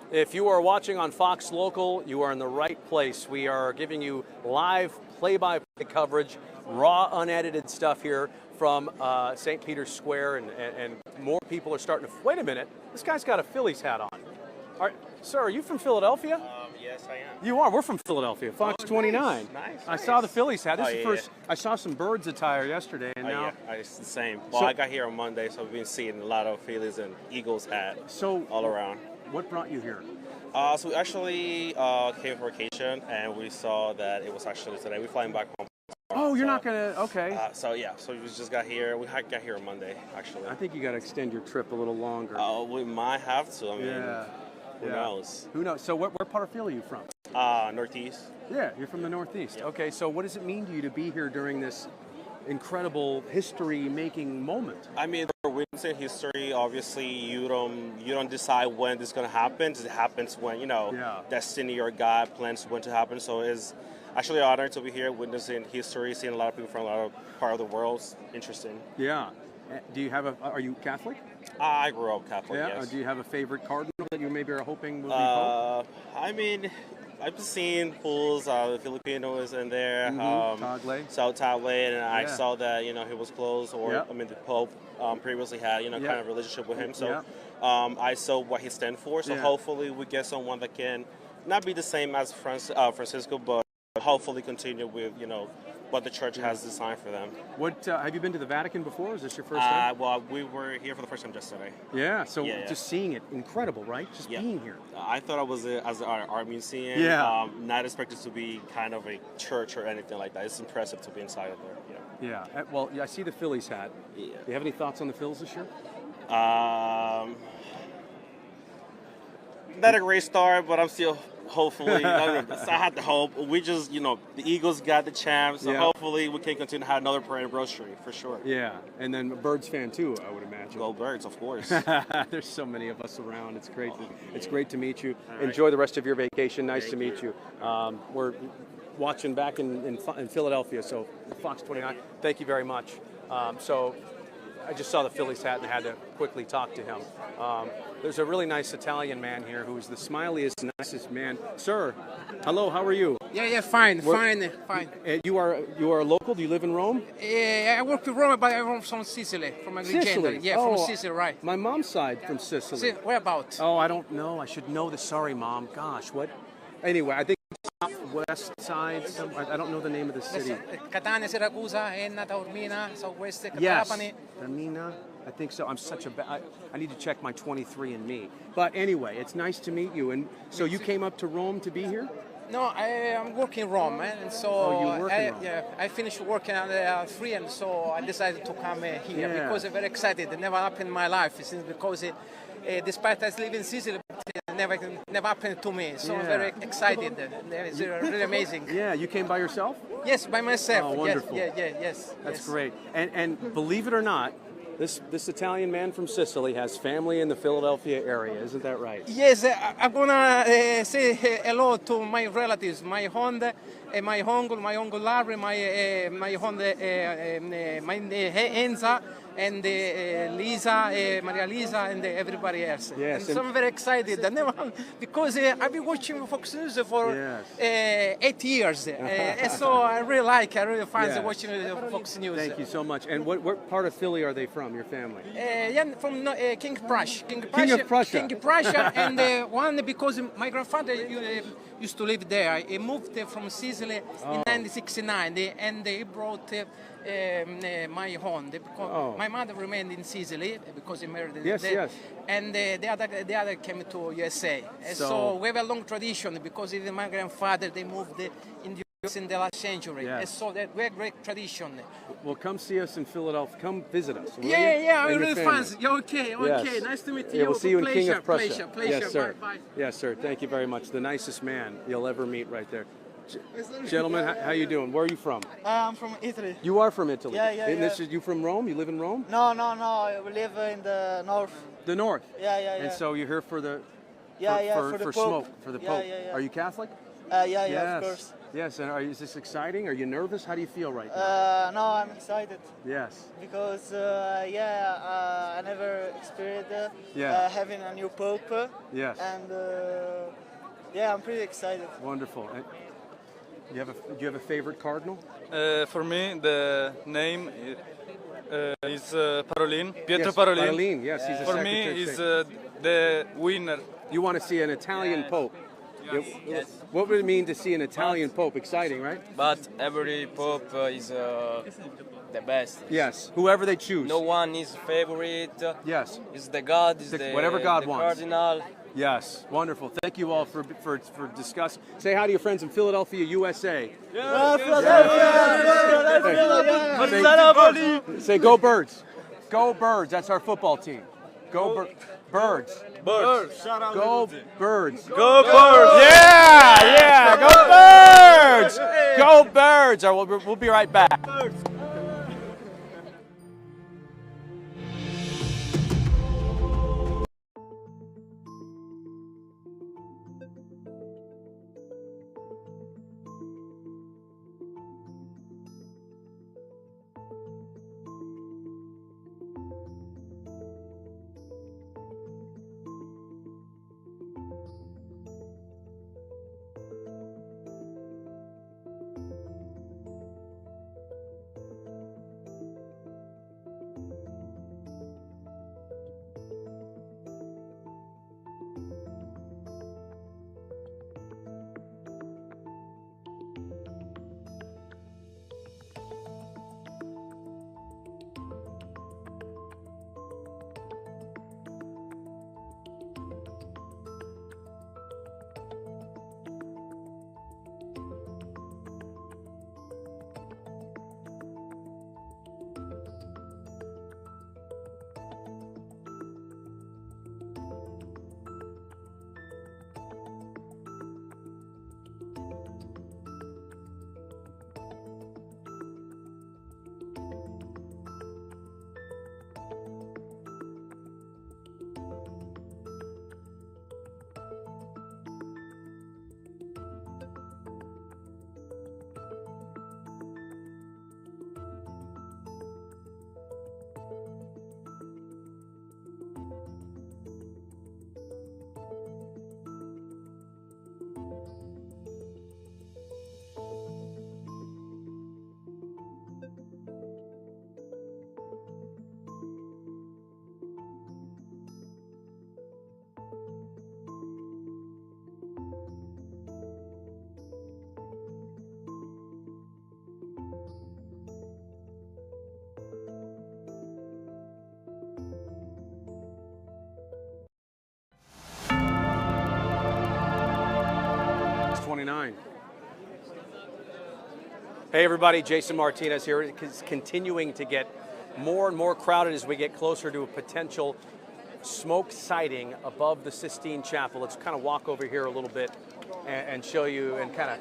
If you are watching on Fox Local, you are in the right place. We are giving you live play-by-play coverage, raw, unedited stuff here from St. Peter's Square, and more people are starting to... Wait a minute, this guy's got a Phillies hat on. Sir, are you from Philadelphia? Yes, I am. You are. We're from Philadelphia, Fox 29. Nice. I saw the Phillies hat. This is the yeah. first. I saw some Birds attire yesterday, and now... Yeah, it's the same. Well, I got here on Monday, so we've been seeing a lot of Phillies and Eagles hats all around. What brought you here? So we actually came for vacation, and we saw that it was actually today. We're flying back home. Oh, you're not going to... Okay. So we just got here. We got here on Monday, actually. I think you got to extend your trip a little longer. We might have to. I mean, who knows? Who knows? So where part of Philly are you from? Northeast. Yeah, you're from the Northeast. Okay, so what does it mean to you to be here during this incredible history-making moment? I mean, we're witnessing history. Obviously, you don't decide when this is going to happen. It happens when, destiny or God plans when to happen. So it's actually an honor to be here witnessing history, seeing a lot of people from a lot of part of the world. It's interesting. Yeah. Do you have are you Catholic? I grew up Catholic, yeah. yes. Do you have a favorite cardinal? that you maybe are hoping will be Pope? I mean, I've seen pools. The Filipino is in there. Tagle. South Tagle, and I Yeah. saw that he was close, or Yep. I mean, the Pope previously had Yep. kind of relationship with him. So Yep. I saw what he stands for. So Yeah. hopefully we get someone that can not be the same as Francisco, but hopefully continue with what the church has designed for them. What have you been to the Vatican before? Is this your first time? Well, we were here for the first time yesterday. Yeah. So Yeah. just seeing it, incredible, right? Just being here. I thought it was as an art museum. Yeah. Not expected to be kind of a church or anything like that. It's impressive to be inside of there. Yeah. Well, I see the Phillies hat. Yeah. Do you have any thoughts on the Phils this year? Not a great start, but I'm still hopefully. I had the hope. We just, the Eagles got the champ, so Yeah. hopefully we can continue to have another parade grocery for sure. Yeah, and then a Birds fan too, I would imagine. Go Birds, of course. There's so many of us around. It's great. It's great to meet you. right. Enjoy the rest of your vacation. Nice Thank to meet you. We're watching back in Philadelphia, so Fox 29. Thank you very much. So I just saw the Phillies hat and I had to quickly talk to him. There's a really nice Italian man here who's the smiliest, nicest man. Sir, hello. How are you? Yeah, fine. You are local. Do you live in Rome? I work in Rome, but I'm from Sicily, from Agrigento. Sicily. Yeah, from Sicily, right. My mom's side from Sicily. Where about? Oh, I don't know. I should know this. Sorry, Mom. Gosh, what? Anyway, I think southwest side. I don't know the name of the city. Catania, Siracusa, Enna, Taormina, Southwest, Yes. Trapani. Tamina. I think so. I'm such a bad. I need to check my 23andMe. But anyway, it's nice to meet you. And so you came up to Rome to be here? No, I'm working in Rome, and so you work in Rome. I finished working at 3, and so I decided to come here because I'm very excited. It never happened in my life, since because despite I live in Sicily, it never happened to me. So I'm very excited. It's really amazing. Yeah, you came by yourself? Yes, by myself. Oh, wonderful. Yes. That's great. And believe it or not, this Italian man from Sicily has family in the Philadelphia area. Isn't that right? Yes, I'm gonna say hello to my relatives, my aunt, my uncle Larry, my aunt, my Enza, and Lisa, Maria Lisa, and everybody else. Yes, and so I'm very excited. Because I've been watching Fox News for 8 years, and so I really find watching Fox News. Thank you so much. And what part of Philly are they from, your family? From King Prussia. King of Prussia. King Prussia, and one because my grandfather used to live there. He moved from Sicily in 1969, and he brought my home. My mother remained in Sicily because he married there. Yes. And the other came to USA. So we have a long tradition because even my grandfather, they moved in the US in the last century. Yes. And so that we have great tradition. Well, come see us in Philadelphia. Come visit us. will Yeah, you? I'm And your really family. fans. Okay. Yes. Nice to meet Yeah, you. we'll see you in King of Prussia. Pleasure. Yes, sir. Bye. Yes, sir. Thank you very much. The nicest man you'll ever meet right there. Gentlemen, how you doing? Where are you from? I'm from Italy. You are from Italy? Yeah. And you from Rome? You live in Rome? No. We live in the north. The north? Yeah. And so you're here for the for smoke, Pope. for the Yeah, Pope. yeah. Are you Catholic? Yeah, of course. Yes, and is this exciting? Are you nervous? How do you feel right now? No, I'm excited. Yes. Because I never experienced having a new Pope. Yes. And I'm pretty excited. Wonderful. And do you have a favorite cardinal? For me, the name is Parolin, Pietro Yes, Parolin. Parolin, yes, he's the For Secretary me, of is State. the winner. You want to see an Italian Pope? Yes. What would it mean to see an Italian Pope? Exciting, right? But every Pope is the best. Yes, whoever they choose. No one is favorite. Yes. It's the God, is the whatever God the wants. Cardinal. Yes, wonderful. Thank you all for discussing. Say hi to your friends in Philadelphia, USA. Say go Birds. Go Birds. That's our football team. Go Birds. Birds. Go Birds. Go Birds. Yeah. Go Birds. Go Birds. All right, we'll be right back. sign. Hey everybody, Jason Martinez here. It's continuing to get more and more crowded as we get closer to a potential smoke sighting above the Sistine Chapel. Let's kind of walk over here a little bit and show you and kind of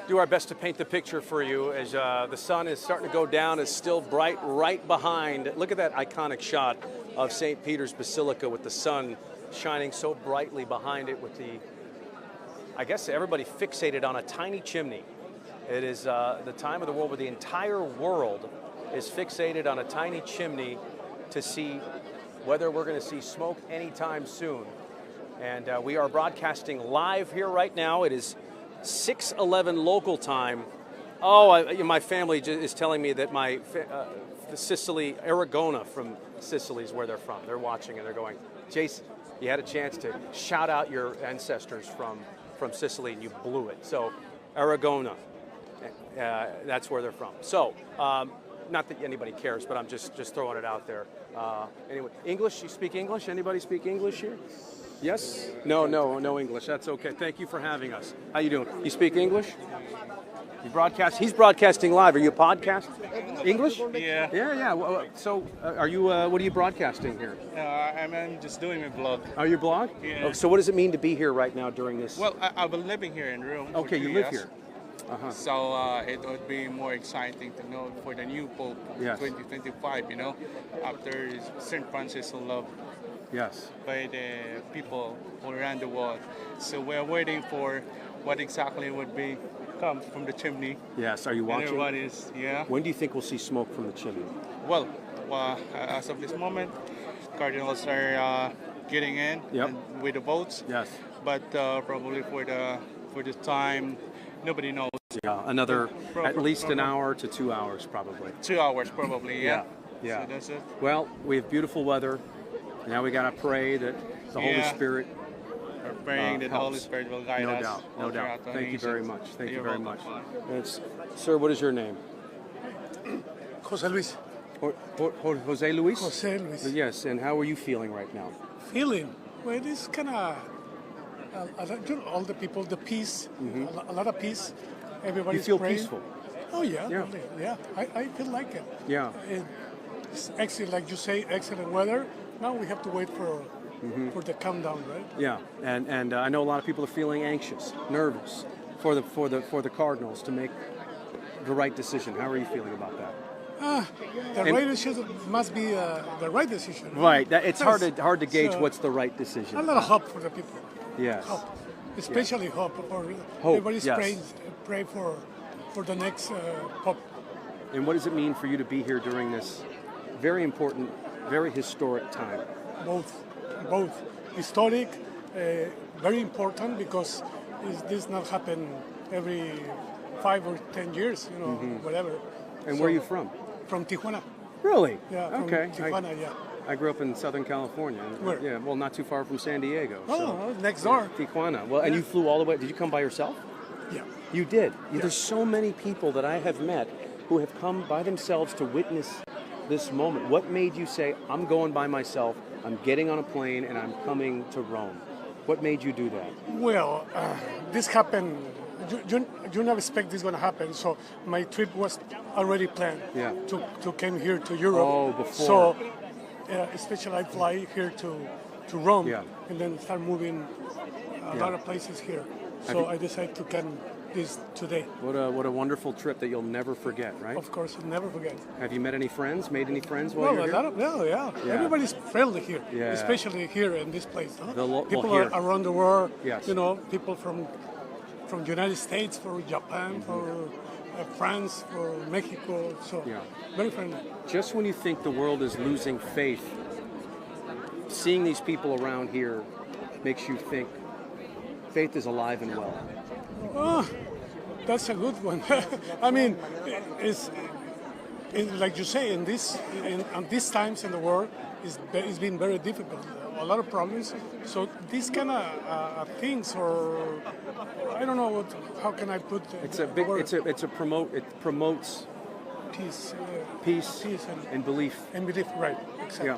do our best to paint the picture for you as the sun is starting to go down. It's still bright right behind. Look at that iconic shot of St. Peter's Basilica with the sun shining so brightly behind it with the, I guess everybody fixated on a tiny chimney. It is the time of the world where the entire world is fixated on a tiny chimney to see whether we're going to see smoke anytime soon. And we are broadcasting live here right now. It is 6:11 local time. Oh, my family is telling me that Sicily, Aragona from Sicily is where they're from. They're watching and they're going, Jason, you had a chance to shout out your ancestors from Sicily and you blew it. So Aragona, that's where they're from. So not that anybody cares, but I'm just throwing it out there. Anyway, English, you speak English? Anybody speak English here? Yes? No English. That's okay. Thank you for having us. How you doing? You speak English? You broadcast? He's broadcasting live. Are you a podcast? English? Yeah. Yeah. So, are you? What are you broadcasting here? I'm just doing my blog. Oh, your blog? Yeah. Oh, so, what does it mean to be here right now during this? Well, I've been living here in Rome. Okay, for 2 you live years. here. Uh-huh. So it would be more exciting to know for the new Pope, Yes. 2025. After St. Francis loved Yes. by the people all around the world. So we're waiting for what exactly would be come from the chimney. Yes. Are you watching? Everybody's, yeah. When do you think we'll see smoke from the chimney? Well, as of this moment, cardinals are getting in with the votes. Yes. But probably for the time, nobody knows. Yeah, another at least an hour to 2 hours, probably. 2 hours, probably. Yeah. Yeah. So that's it. Well, we have beautiful weather. Now we gotta pray that the Holy Spirit. We're praying that the Holy helps. Spirit will guide No us. doubt. No doubt. Thank you very much. Thank you You're very welcome. much. Sir, what is your name? Jose Luis. Jose Luis? Jose Luis. Yes, and how are you feeling right now? Feeling? Well, it is kind of, all the people, the peace, a lot of peace. Everybody's You feel praying. peaceful? Oh, yeah. Yeah. Really, yeah. I feel like it. Yeah. It's excellent, like you say, excellent weather. Now we have to wait for the countdown, right? Yeah, and I know a lot of people are feeling anxious, nervous for the Cardinals to make the right decision. How are you feeling about that? The right decision must be the right decision. Right. It's hard to gauge So, what's the right decision. A lot of hope for the people. Yes. Hope. Especially hope for Hope, everybody's yes. pray for the next Pope. And what does it mean for you to be here during this very important, very historic time? Both historic, very important because this not happen every 5 or 10 years, whatever. And where are you from? From Tijuana. Really? Yeah. From Okay. Tijuana, yeah. I grew up in Southern California. Where? Yeah, well, not too far from San Diego. Oh, next door. Tijuana. Well, and you flew all the way. Did you come by yourself? Yeah. You did. There's so many people that I have met who have come by themselves to witness this moment. What made you say, I'm going by myself, I'm getting on a plane, and I'm coming to Rome? What made you do that? Well, this happened. You never expect this going to happen. So my trip was already planned. Yeah. To come here to Europe. Oh, before. So, especially I fly here to Rome. Yeah. And then start moving a lot of places here. So I decided to come this today. What a wonderful trip that you'll never forget, right? Of course, I'll never forget. Have you met any friends? Made any friends while you're A here? lot of, yeah. Everybody's friendly here, Yeah. especially here in this place. Huh? Well, People here. are around the world. Yes. People from United States, for Japan, for France, for Mexico. So very friendly. Just when you think the world is losing faith, seeing these people around here makes you think faith is alive and well. Oh, that's a good one. I mean, it's like you say, in these times in the world, it's been very difficult. A lot of problems. So these kind of things, or I don't know how can I put It's a big. It promotes peace, peace and belief. And belief, right? Exactly. Yeah.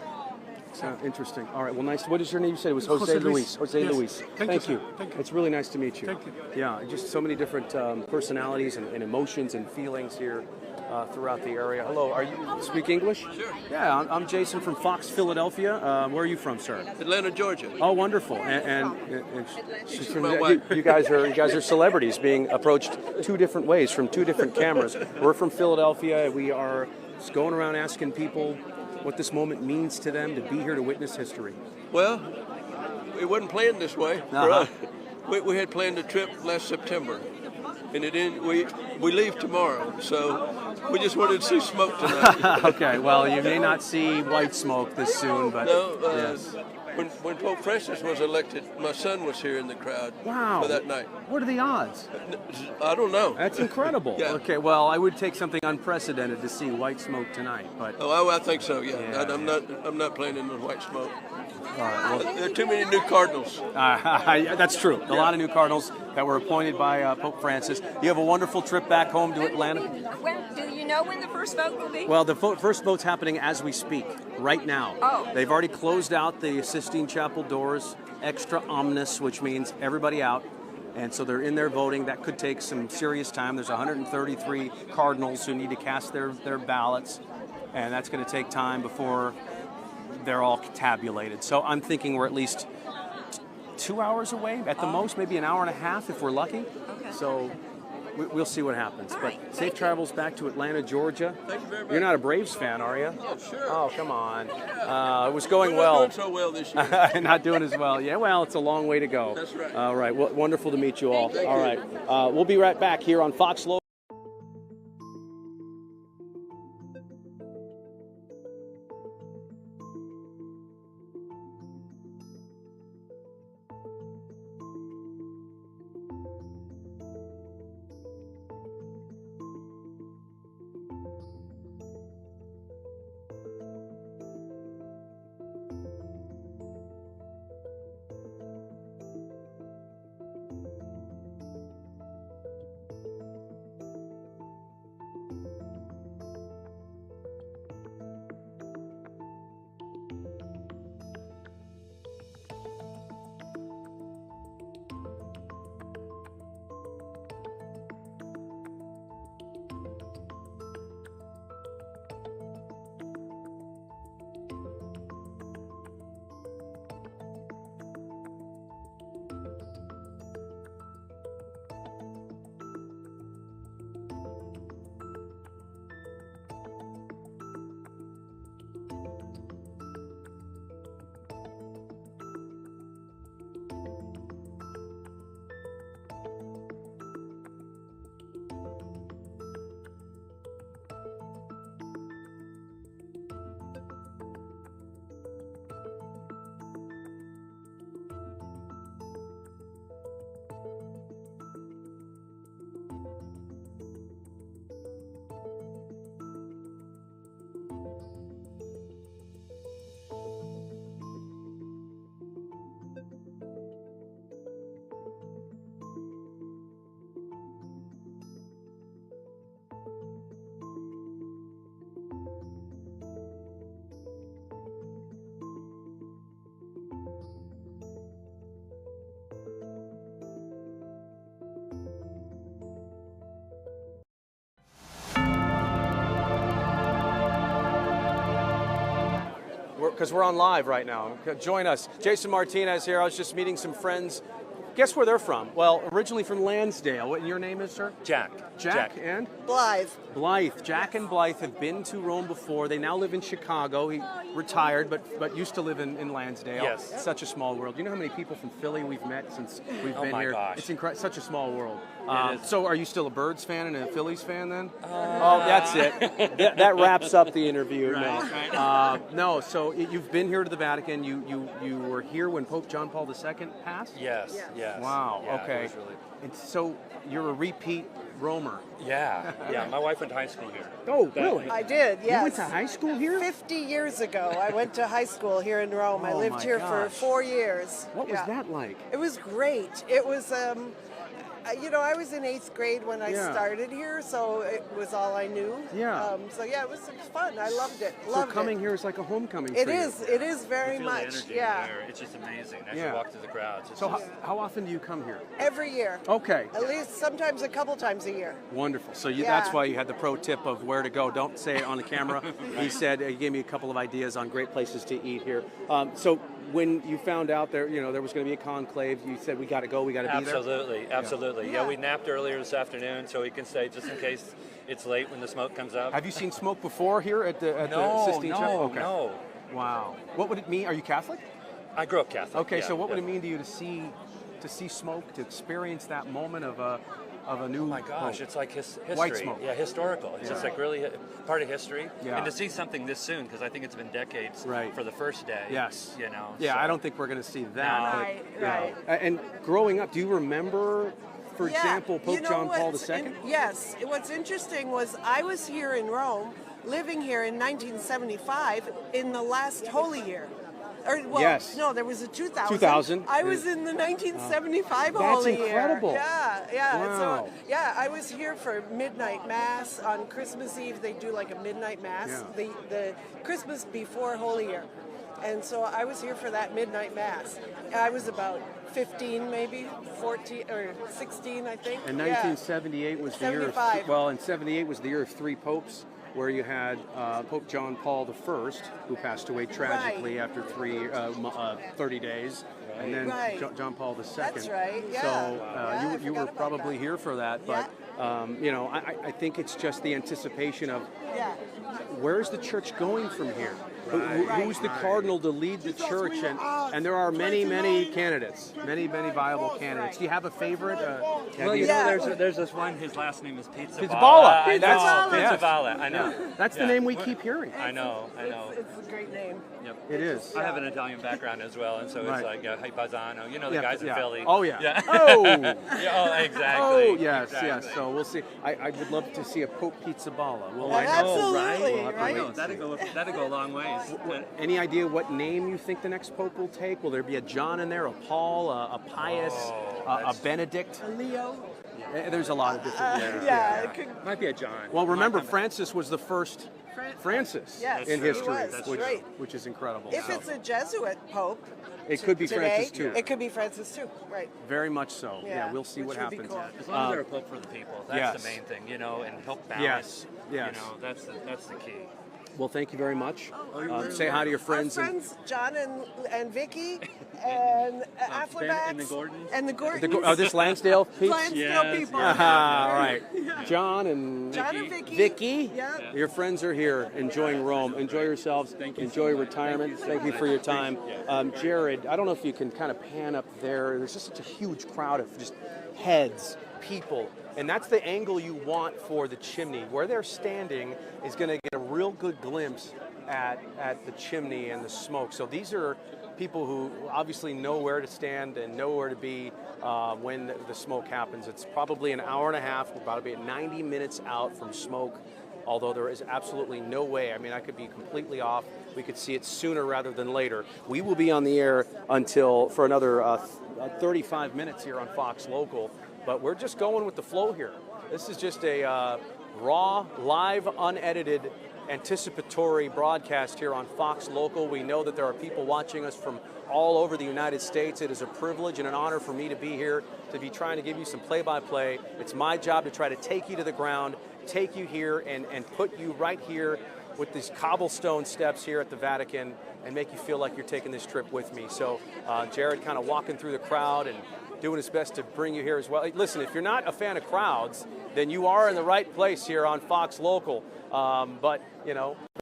Interesting. All right. Well, nice. What is your name? You said it was Jose Jose Luis. Luis. Jose Yes. Luis. Thank you, you. sir. Thank you. It's really nice to meet you. Thank you. Yeah, just so many different personalities and emotions and feelings here throughout the area. Hello. Are you speak English? Sure. Yeah, I'm Jason from Fox, Philadelphia. Where are you from, sir? Atlanta, Georgia. Oh, wonderful. And she's This is from, my wife. you guys are celebrities being approached two different ways from two different cameras. We're from Philadelphia. We are just going around asking people what this moment means to them to be here to witness history. Well, it wasn't planned this way for us. We had planned a trip last September, and it didn't. We leave tomorrow, so we just wanted to see smoke tonight. Okay, well, you may not see white smoke this soon, but No, yes. When Pope Francis was elected, my son was here in the crowd for that night. What are the odds? I don't know. That's incredible. Yeah. Okay, well, I would take something unprecedented to see white smoke tonight, but Oh, I think so. Yeah, I'm not planning on white smoke. There are too many new cardinals. That's true. A lot of new cardinals that were appointed by Pope Francis. You have a wonderful trip back home to Atlanta. Well, do you know when the first vote will be? Well, the first vote's happening as we speak, right now. Oh. They've already closed out the Sistine Chapel doors, extra omnis, which means everybody out. And so they're in there voting. That could take some serious time. There's 133 cardinals who need to cast their ballots, and that's going to take time before they're all tabulated. So I'm thinking we're at least 2 hours away at the most, maybe an hour and a half if we're lucky. Okay. So we'll see what happens. All But right. safe travels back to Atlanta, Georgia. Thank you very much. You're not a Braves fan, are you? Oh, sure. Oh, come on. It was going We're not well. doing so well this year. Not doing as well. Yeah, well, it's a long way to go. That's right. All right. Well, wonderful to meet you all. Thank All you. right. We'll be right back here on Fox Local. Because we're on live right now. Join us. Jason Martinez here. I was just meeting some friends. Guess where they're from? Well, originally from Lansdale. What your name is, sir? Jack. Jack and? Blythe. Blythe. Jack and Blythe have been to Rome before. They now live in Chicago. He retired, but used to live in Lansdale. Yes. Such a small world. You know how many people from Philly we've met since we've been my here? gosh. It's incredible. Such a small world. It is. So are you still a Birds fan and a Phillies fan then? Oh, that's it. that wraps up the interview. No, so you've been here to the Vatican. You were here when Pope John Paul II passed? Yes. Wow, Yeah, okay. it was really... And so you're a repeat Romer. Yeah. My wife went to high school here. Oh, really? I did, yes. You went to high school here? 50 years ago, I went to high school here in Rome. I Oh, lived my here gosh. for 4 years. What was that like? It was great. It was I was in 8th grade when I started here, so it was all I knew. Yeah. So yeah, it was fun. I loved it. So coming here is like a homecoming for It you. is. It is very You feel the much. energy Yeah. there. It's just amazing. As Yeah. you walk through the crowds. It's So just, how often do you come here? Every year. Okay. At least sometimes a couple times a year. Wonderful. So Yeah. that's why you had the pro tip of where to go. Don't say it on the camera. He said he gave me a couple of ideas on great places to eat here. So when you found out there was going to be a conclave, you said we got to go. We got to be there. absolutely. Yeah, we napped earlier this afternoon, so we can stay just in case it's late when the smoke comes up. Have you seen smoke before here at the Sistine Chapel? Okay. No. Wow. What would it mean? Are you Catholic? I grew up Catholic. Okay, yeah, so what would yeah. it mean to you to see smoke, to experience that moment of a new? Oh my gosh, it's like history. White smoke. Yeah, historical. It's just like really part of history. Yeah. And to see something this soon, because I think it's been decades for the first day. Yes. Yeah, so. I don't think we're going to see that. No. Right. And growing up, do you remember, for example, Pope John Paul II? Yes. What's interesting was I was here in Rome, living here in 1975 in the last Holy Year. No, there was a 2000. 2000. I was in the 1975 Holy Year. That's incredible. Yeah. Wow. So, I was here for midnight mass on Christmas Eve. They do like a midnight mass, the Christmas before Holy Year. And so I was here for that midnight mass. I was about 15, maybe 14 or 16, I think. And 1978 was the year of, 75. well, and 78 was the year of 3 popes, where you had Pope John Paul I, who passed away tragically after 30 days, and then John Paul II. That's right. Yeah. So you were probably here for that, but I think it's just the anticipation of where's the church going from here? Who's the cardinal to lead the church? And there are many candidates, many viable candidates. Do you have a favorite? There's this one. His last name is Pizzal. Pizzal. Pizzal. I know. That's the name we keep hearing. I know. It's a great name. Yep. It is. I have an Italian background as well, and so it's like hey Paisano, the guys in Philly. Oh yeah. Oh. Exactly. Oh yes, exactly. yes. So we'll see. I would love to see a Pope Pizzaballa. Absolutely. Right. That'd go a long ways. Any idea what name you think the next Pope will take? Will there be a John in there, a Paul, a Pius, a Benedict? A Leo. There's a lot of different. It might be a John. Well, remember Francis was the first Francis in history, which is incredible. If it's a Jesuit Pope, it could be today, Francis too. It could be Francis too, right? Very much so. Yeah, we'll see what happens. Cool. As long as they're a pope for the people, that's the main thing, and help balance. Yes. That's the key. Well, thank you very much. Say hi to your friends. Our friends, John and Vicky, and Afflerbacks, and the Gordons. This Lansdale peeps? Lansdale people. All right. John and Vicky. Yeah. Your friends are here enjoying Rome. Enjoy yourselves. Enjoy retirement. Thank you for your time. Jared, I don't know if you can kind of pan up there. There's just such a huge crowd of just heads, people. And that's the angle you want for the chimney. Where they're standing is going to get a real good glimpse at the chimney and the smoke. So these are people who obviously know where to stand and know where to be when the smoke happens. It's probably an hour and a half. We're about to be at 90 minutes out from smoke, although there is absolutely no way. I mean, I could be completely off. We could see it sooner rather than later. We will be on the air for another 35 minutes here on Fox Local. But we're just going with the flow here. This is just a raw, live, unedited, anticipatory broadcast here on Fox Local. We know that there are people watching us from all over the United States. It is a privilege and an honor for me to be here, to be trying to give you some play-by-play. It's my job to try to take you to the ground, take you here, and put you right here with these cobblestone steps here at the Vatican and make you feel like you're taking this trip with me. So Jared kind of walking through the crowd and doing his best to bring you here as well. Listen, if you're not a fan of crowds, then you are in the right place here on Fox Local. But,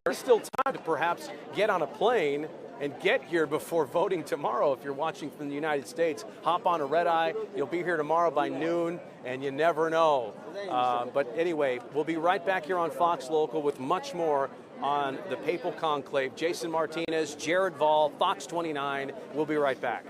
there's still time to perhaps get on a plane and get here before voting tomorrow. If you're watching from the United States, hop on a red eye. You'll be here tomorrow by noon, and you never know. But anyway, we'll be right back here on Fox Local with much more on the Papal Conclave. Jason Martinez, Jared Vall, Fox 29. We'll be right back.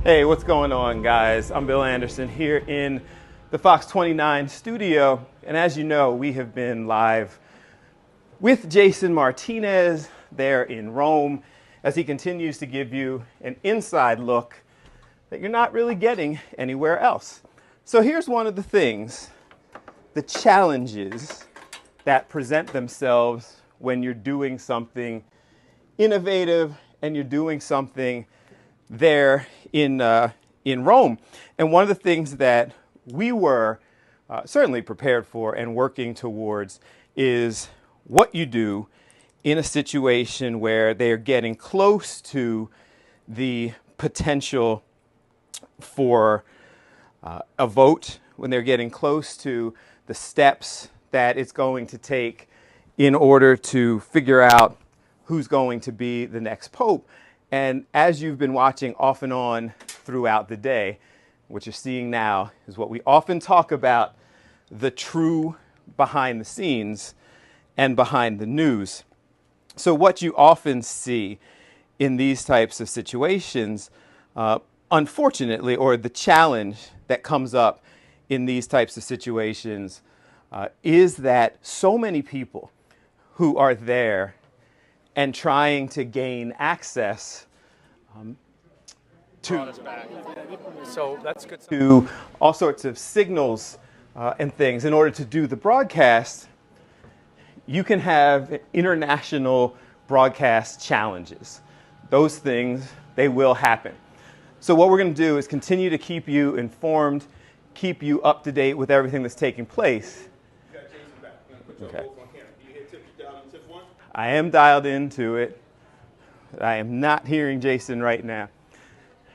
Hey, what's going on, guys? I'm Bill Anderson here in the Fox 29 studio. And as you know, we have been live with Jason Martinez there in Rome as he continues to give you an inside look that you're not really getting anywhere else. So here's one of the things, the challenges that present themselves when you're doing something innovative and you're doing something there in Rome. And one of the things that we were certainly prepared for and working towards is what you do in a situation where they're getting close to the potential for a vote, when they're getting close to the steps that it's going to take in order to figure out who's going to be the next pope. And as you've been watching off and on throughout the day, what you're seeing now is what we often talk about, the true behind the scenes and behind the news. So what you often see in these types of situations, unfortunately, or the challenge that comes up in these types of situations is that so many people who are there and trying to gain access to all sorts of signals and things in order to do the broadcast, you can have international broadcast challenges. Those things, they will happen. So what we're going to do is continue to keep you informed, keep you up to date with everything that's taking place. Okay. I am dialed into it. I am not hearing Jason right now.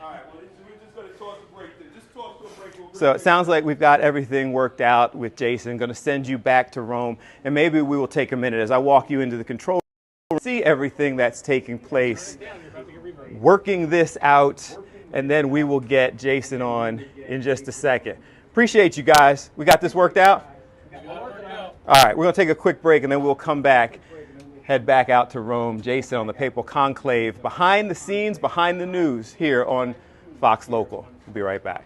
All right, well, we're just going to toss a break then. Just toss to a break. So it sounds like we've got everything worked out with Jason. Going to send you back to Rome, and maybe we will take a minute as I walk you into the control room, see everything that's taking place, working this out, and then we will get Jason on in just a second. Appreciate you guys. We got this worked out? All right, we're going to take a quick break, and then we'll come back. Head back out to Rome. Jason on the Papal Conclave, behind the scenes, behind the news here on Fox Local. We'll be right back.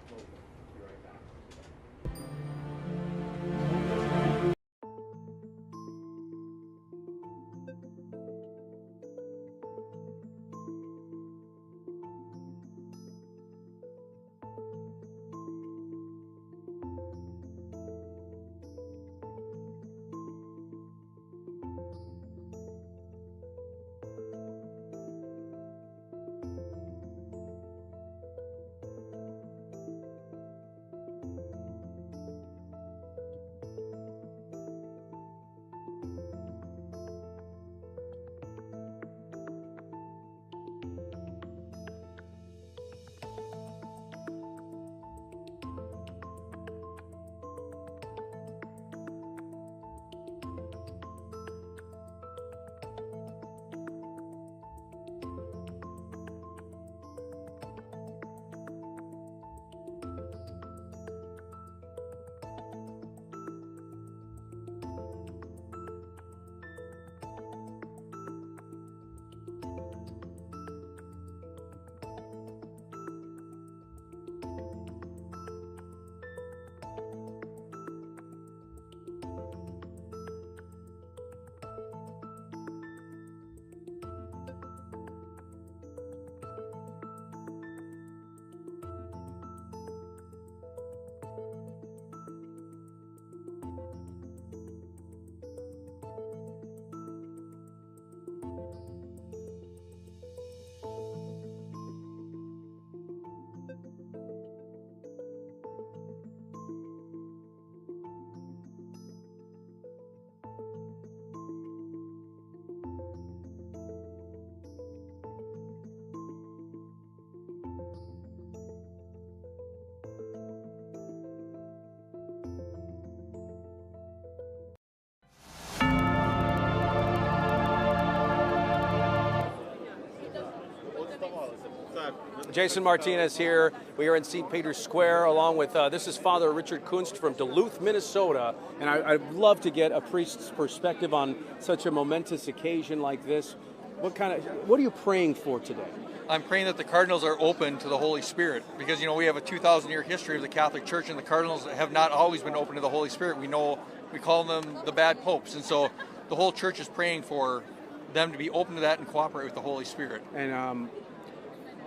Jason Martinez here. We are in St. Peter's Square along with, this is Father Richard Kunst from Duluth, Minnesota. And I'd love to get a priest's perspective on such a momentous occasion like this. What are you praying for today? I'm praying that the cardinals are open to the Holy Spirit, because we have a 2,000-year history of the Catholic Church, and the cardinals have not always been open to the Holy Spirit. We call them the bad popes, and so the whole church is praying for them to be open to that and cooperate with the Holy Spirit. And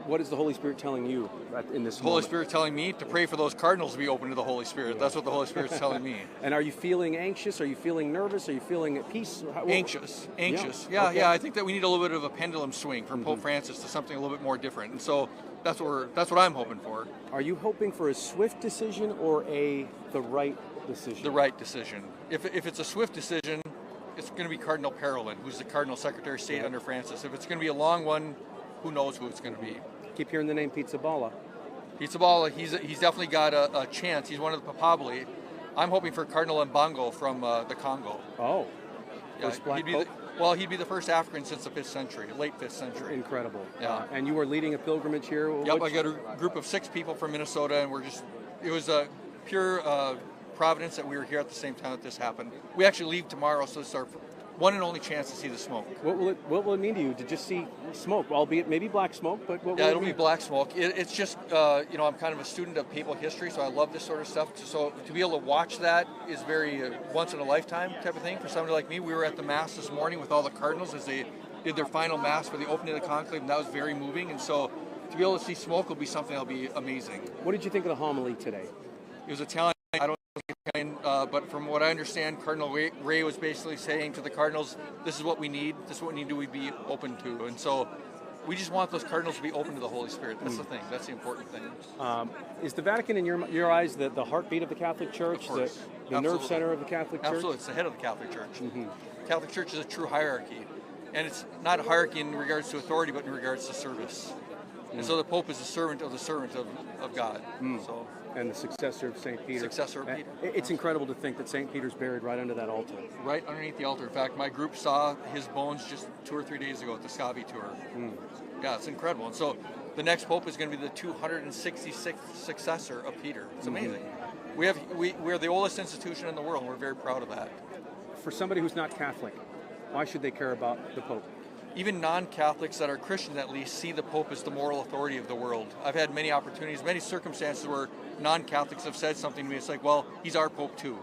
what is the Holy Spirit telling you in this moment? The Holy Spirit telling me to pray for those cardinals to be open to the Holy Spirit. That's what the Holy Spirit's telling me. And are you feeling anxious? Are you feeling nervous? Are you feeling at peace? Anxious. Yeah. Okay. I think that we need a little bit of a pendulum swing from Pope Francis to something a little bit more different. And so that's what I'm hoping for. Are you hoping for a swift decision or the right decision? The right decision. If it's a swift decision, it's going to be Cardinal Pizzal, who's the Cardinal Secretary of State under Francis. If it's going to be a long one, who knows who it's going to be. Keep hearing the name Pizzal. Pizzal, he's definitely got a chance. He's one of the Papal. I'm hoping for Cardinal Mbango from the Congo. Oh. Yeah, he'd be the first African since the 5th century, late 5th century. Incredible. Yeah. And you are leading a pilgrimage here? Yep, I got a group of 6 people from Minnesota, and it was a pure providence that we were here at the same time that this happened. We actually leave tomorrow, so it's our one and only chance to see the smoke. What will it mean to you to just see smoke, albeit maybe black smoke, but what will it'll be black smoke. It's just, I'm kind of a student of papal history, so I love this sort of stuff. So to be able to watch that is very once in a lifetime type of thing for somebody like me. We were at the Mass this morning with all the cardinals as they did their final Mass for the opening of the conclave, and that was very moving. And so to be able to see smoke will be something that'll be amazing. What did you think of the homily today? It was Italian. I don't but from what I understand, Cardinal Ray was basically saying to the cardinals, this is what we need, this is what we need to be open to. And so we just want those cardinals to be open to the Holy Spirit. That's the thing. That's the important thing. Is the Vatican, in your eyes, the heartbeat of the Catholic Church, the nerve center of the Catholic Church? Absolutely. It's the head of the Catholic Church. The Catholic Church is a true hierarchy. And it's not a hierarchy in regards to authority, but in regards to service. And so the Pope is a servant of God. So. And the successor of St. Peter. Successor of Peter. It's incredible to think that St. Peter's buried right under that altar. Right underneath the altar. In fact, my group saw his bones just 2 or 3 days ago at the Scavi tour. Yeah, it's incredible. And so the next Pope is going to be the 266th successor of Peter. It's amazing. We're the oldest institution in the world, and we're very proud of that. For somebody who's not Catholic, why should they care about the Pope? Even non-Catholics that are Christians at least see the Pope as the moral authority of the world. I've had many opportunities, many circumstances where non-Catholics have said something to me. It's like, well, he's our Pope too.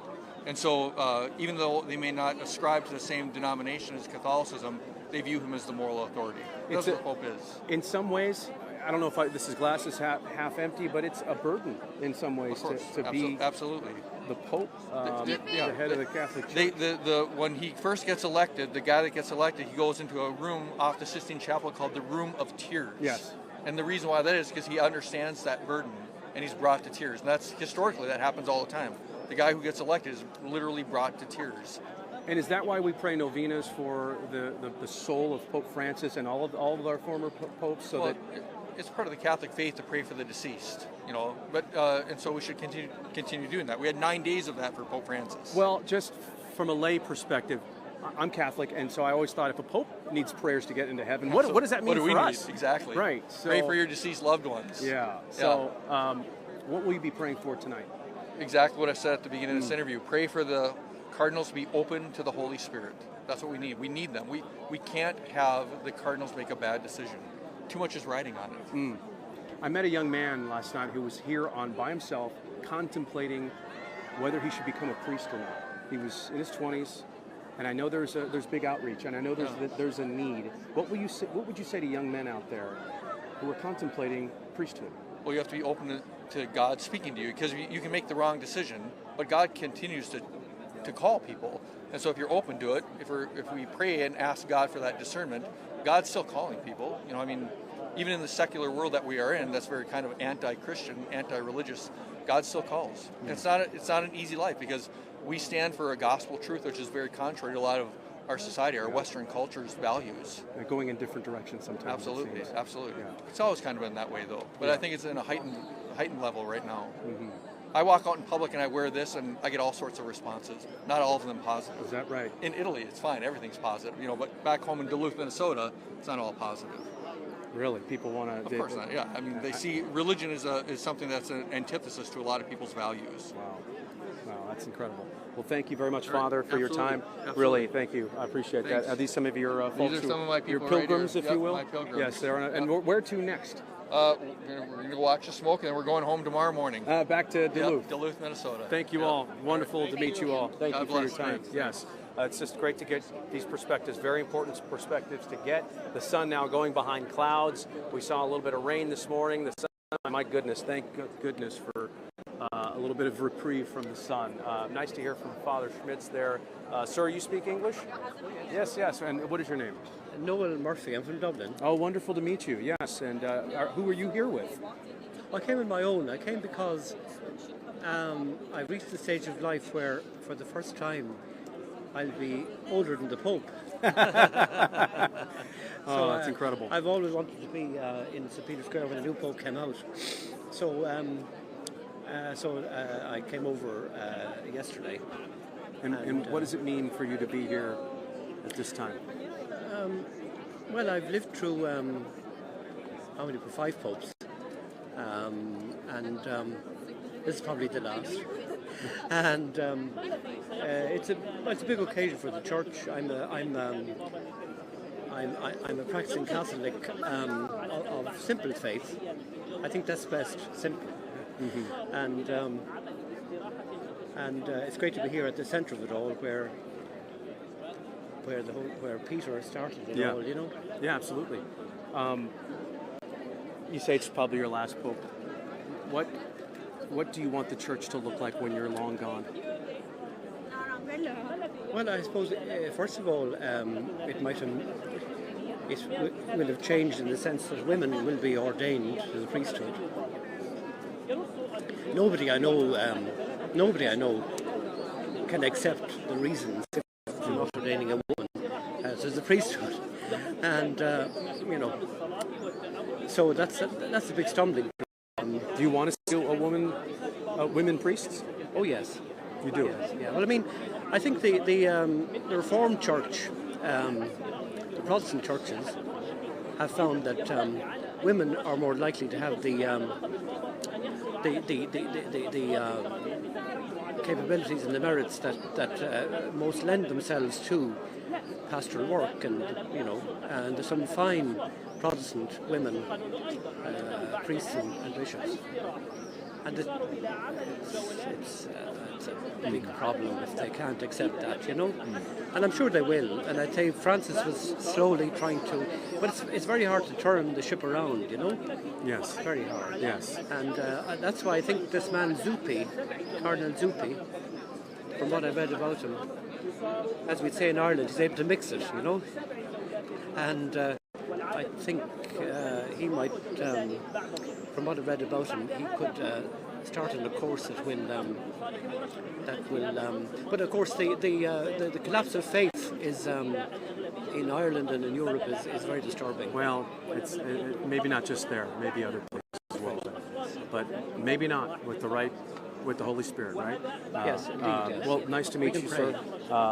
And so even though they may not ascribe to the same denomination as Catholicism, they view him as the moral authority. That's what the Pope is. In some ways, I don't know if this is glasses half empty, but it's a burden in some ways to be absolutely the Pope, the head of the Catholic Church. When he first gets elected, the guy that gets elected, he goes into a room off the Sistine Chapel called the Room of Tears. Yes. And the reason why that is because he understands that burden, and he's brought to tears. And that's historically, that happens all the time. The guy who gets elected is literally brought to tears. And is that why we pray novenas for the soul of Pope Francis and all of our former popes? It's part of the Catholic faith to pray for the deceased, But and so we should continue doing that. We had 9 days of that for Pope Francis. Well, just from a lay perspective, I'm Catholic, and so I always thought if a pope needs prayers to get into heaven, what does that mean for us? Exactly. Right. So, pray for your deceased loved ones. Yeah. So, what will you be praying for tonight? Exactly what I said at the beginning of this interview. Pray for the cardinals to be open to the Holy Spirit. That's what we need. We need them. We can't have the cardinals make a bad decision. Too much is riding on it. I met a young man last night who was here by himself, contemplating whether he should become a priest or not. He was in his 20s, and I know there's big outreach, and I know there's a need. What would you say to young men out there who are contemplating priesthood? Well, you have to be open to God speaking to you, because you can make the wrong decision, but God continues to call people. And so if you're open to it, if we pray and ask God for that discernment, God's still calling people. Even in the secular world that we are in, that's very kind of anti-Christian, anti-religious, God still calls. And it's not an easy life, because we stand for a gospel truth which is very contrary to a lot of our society, our Western culture's values. They're going in different directions sometimes. Absolutely. Yeah. It's always kind of been that way though. But I think it's in a heightened level right now. I walk out in public and I wear this and I get all sorts of responses. Not all of them positive. Is that right? In Italy, it's fine. Everything's positive. But back home in Duluth, Minnesota, it's not all positive. Really? People want to... Of course not, yeah. I mean, they see religion is something that's an antithesis to a lot of people's values. Wow, that's incredible. Well, thank you very much, Father, for your time. Absolutely. Really, thank you. I appreciate Thanks. that. Are these some of your folks? These are some of my your people right pilgrims, here. if you Yep, will? my pilgrims. Yes, they're on. And where to next? We're going to watch the smoke, and then we're going home tomorrow morning. Back to Duluth. Yep, Duluth, Minnesota. Thank you all. Wonderful to meet you all. Thank God you for your bless. time. Thanks. Yes. It's just great to get these perspectives, very important perspectives to get. The sun now going behind clouds. We saw a little bit of rain this morning. The sun, my goodness, thank goodness for a little bit of reprieve from the sun. Nice to hear from Father Schmitz there. Sir, you speak English? Yes, yes. And what is your name? Noel Murphy. I'm from Dublin. Oh, wonderful to meet you. Yes. And who are you here with? I came on my own. I came because I reached the stage of life where, for the first time, I'll be older than the Pope. Oh, that's incredible. I've always wanted to be in St. Peter's Square when the new Pope came out. So I came over yesterday. And what does it mean for you to be here at this time? Well, I've lived through how many? 5 popes, and this is probably the last. And it's a big occasion for the church. I'm a practicing Catholic of simple faith. I think that's best, simple. Mm-hmm. And it's great to be here at the centre of it all, where Peter started it all, you know? Yeah, absolutely. You say it's probably your last pope. What do you want the church to look like when you're long gone? Well, I suppose first of all, it will have changed in the sense that women will be ordained to the priesthood. Nobody I know can accept the reasons for not ordaining a woman to the priesthood, and so that's a big stumbling. Do you want to see women priests? Oh yes, you do. Yes, yeah. Well, I mean, I think the Reformed Church, the Protestant churches, have found that women are more likely to have the capabilities and the merits that most lend themselves to pastoral work, and there's some fine Protestant women priests and bishops, and it's a big problem if they can't accept that, and I'm sure they will. And I think Francis was slowly trying to, but it's very hard to turn the ship around, Yes. Very hard. Yes. And that's why I think this man Zuppi, Cardinal Zuppi, from what I read about him, as we'd say in Ireland, he's able to mix it, and I think he might, from what I read about him, he could start in a course that will, but of course the collapse of faith is in Ireland and in Europe is very disturbing. Well, it's maybe not just there, maybe other places as well, but maybe not with the Holy Spirit, right? Yes, indeed. Yes. Well, nice to meet you, sir.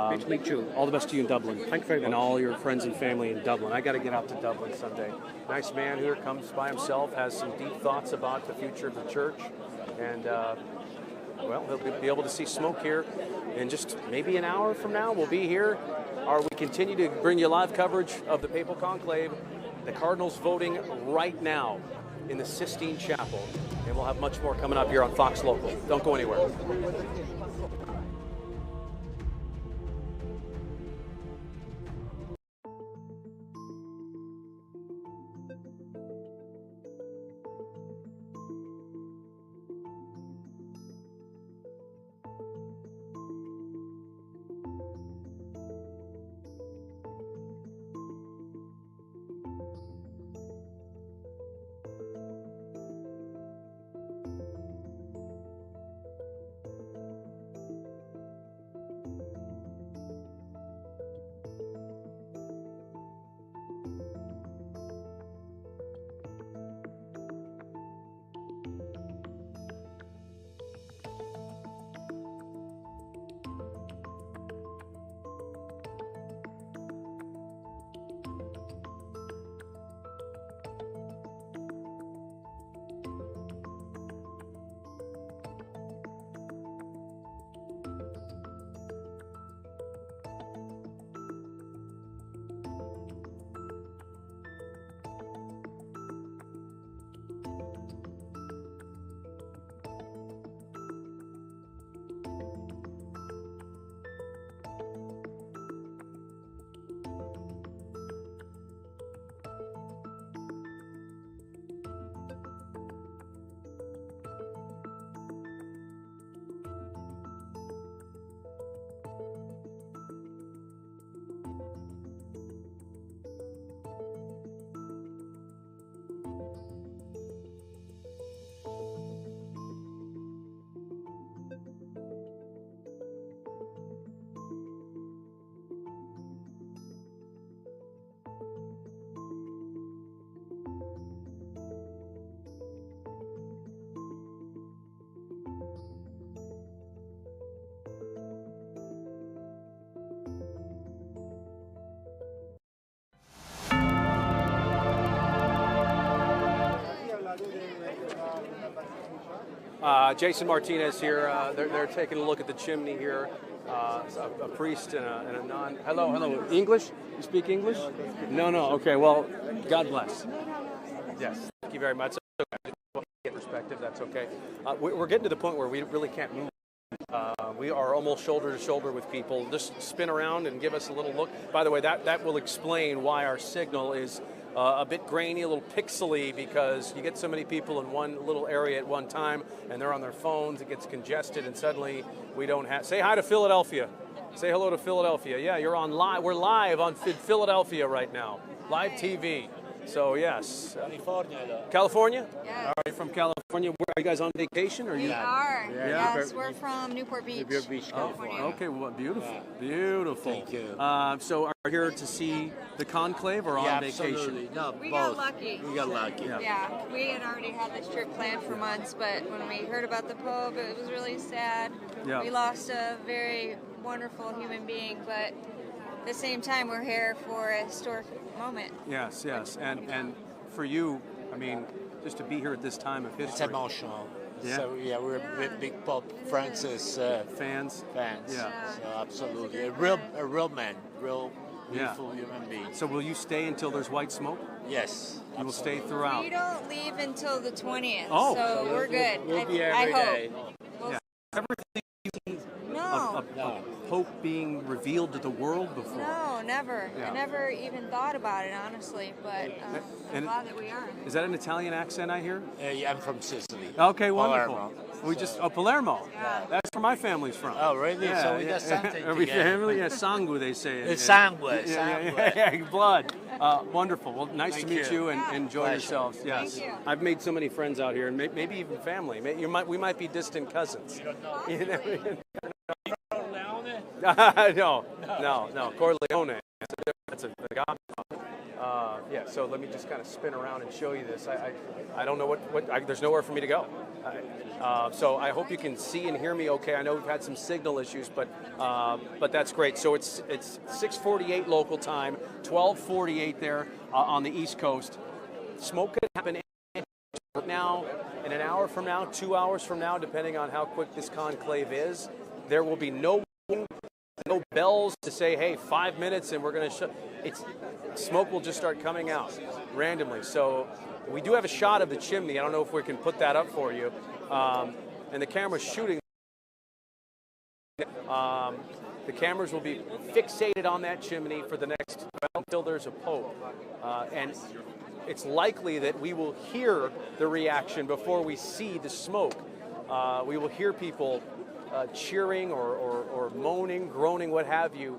Great to meet you. All the best to you in Dublin. Thank you very much. And all your friends and family in Dublin. I got to get out to Dublin someday. Nice man here, comes by himself, has some deep thoughts about the future of the church, and he'll be able to see smoke here in just maybe an hour from now. We'll be here. We continue to bring you live coverage of the Papal Conclave. The Cardinals voting right now in the Sistine Chapel. And we'll have much more coming up here on Fox Local. Don't go anywhere. Jason Martinez here. They're taking a look at the chimney here. A priest and a nun. Hello. English? You speak English? No. Okay. Well, God bless. Yes. Thank you very much. Get perspective. That's okay. We're getting to the point where we really can't move. We are almost shoulder to shoulder with people. Just spin around and give us a little look. By the way, that will explain why our signal is a bit grainy, a little pixely, because you get so many people in one little area at one time, and they're on their phones. It gets congested, and suddenly we don't have. Say hi to Philadelphia. Say hello to Philadelphia. Yeah, you're on live. We're live on Philadelphia right now, live TV. So yes. California? Yeah. Are you from California? Where, are you guys on vacation? Or We you? are. Yeah. Yes, we're from Newport Beach. California. Okay, well, beautiful. Beautiful. Thank you. So are you here to see the conclave or on vacation? Absolutely. No, We both. got lucky. We got lucky. Yeah, we had already had this trip planned for months, but when we heard about the Pope, it was really sad. Yeah. We lost a very wonderful human being, but at the same time, we're here for a historic moment. Yes. And for you, I mean, just to be here at this time of history. It's emotional. Yeah. So yeah, we're big Pope Francis fans. Yeah. So absolutely, a real man, real beautiful human being. So will you stay until there's white smoke? Yes. You will stay throughout. We don't leave until the 20th, Oh. so we're good. We'll be I every hope. day. Yeah. Everything No. a Pope being revealed to the world before. No, never. Yeah. I never even thought about it, honestly, but I'm And- glad that we are. Is that an Italian accent I hear? Yeah, I'm from Sicily. Okay, wonderful. Palermo. Palermo. Yeah. That's where my family's from. Oh, really? So we got something Every together. family, sangue, they say. It's sangue, Yeah, blood. Wonderful. Well, nice Thank to meet you, and you. enjoy Pleasure. yourselves. Yes. Thank you. I've made so many friends out here, and maybe even family. We might be distant cousins. You never- No, Corleone. That's a godfather. Yeah, so let me just kind of spin around and show you this. I don't know what there's nowhere for me to go. So I hope you can see and hear me okay. I know we've had some signal issues, but that's great. So it's 6:48 local time, 12:48 there on the East Coast. Smoke could happen now, in an hour from now, 2 hours from now, depending on how quick this conclave is. There will be no bells to say, hey, 5 minutes and we're going to smoke will just start coming out randomly. So we do have a shot of the chimney. I don't know if we can put that up for you. And the camera's shooting. The cameras will be fixated on that chimney for the next, until there's a Pope. And it's likely that we will hear the reaction before we see the smoke. We will hear people cheering or moaning, groaning, what have you,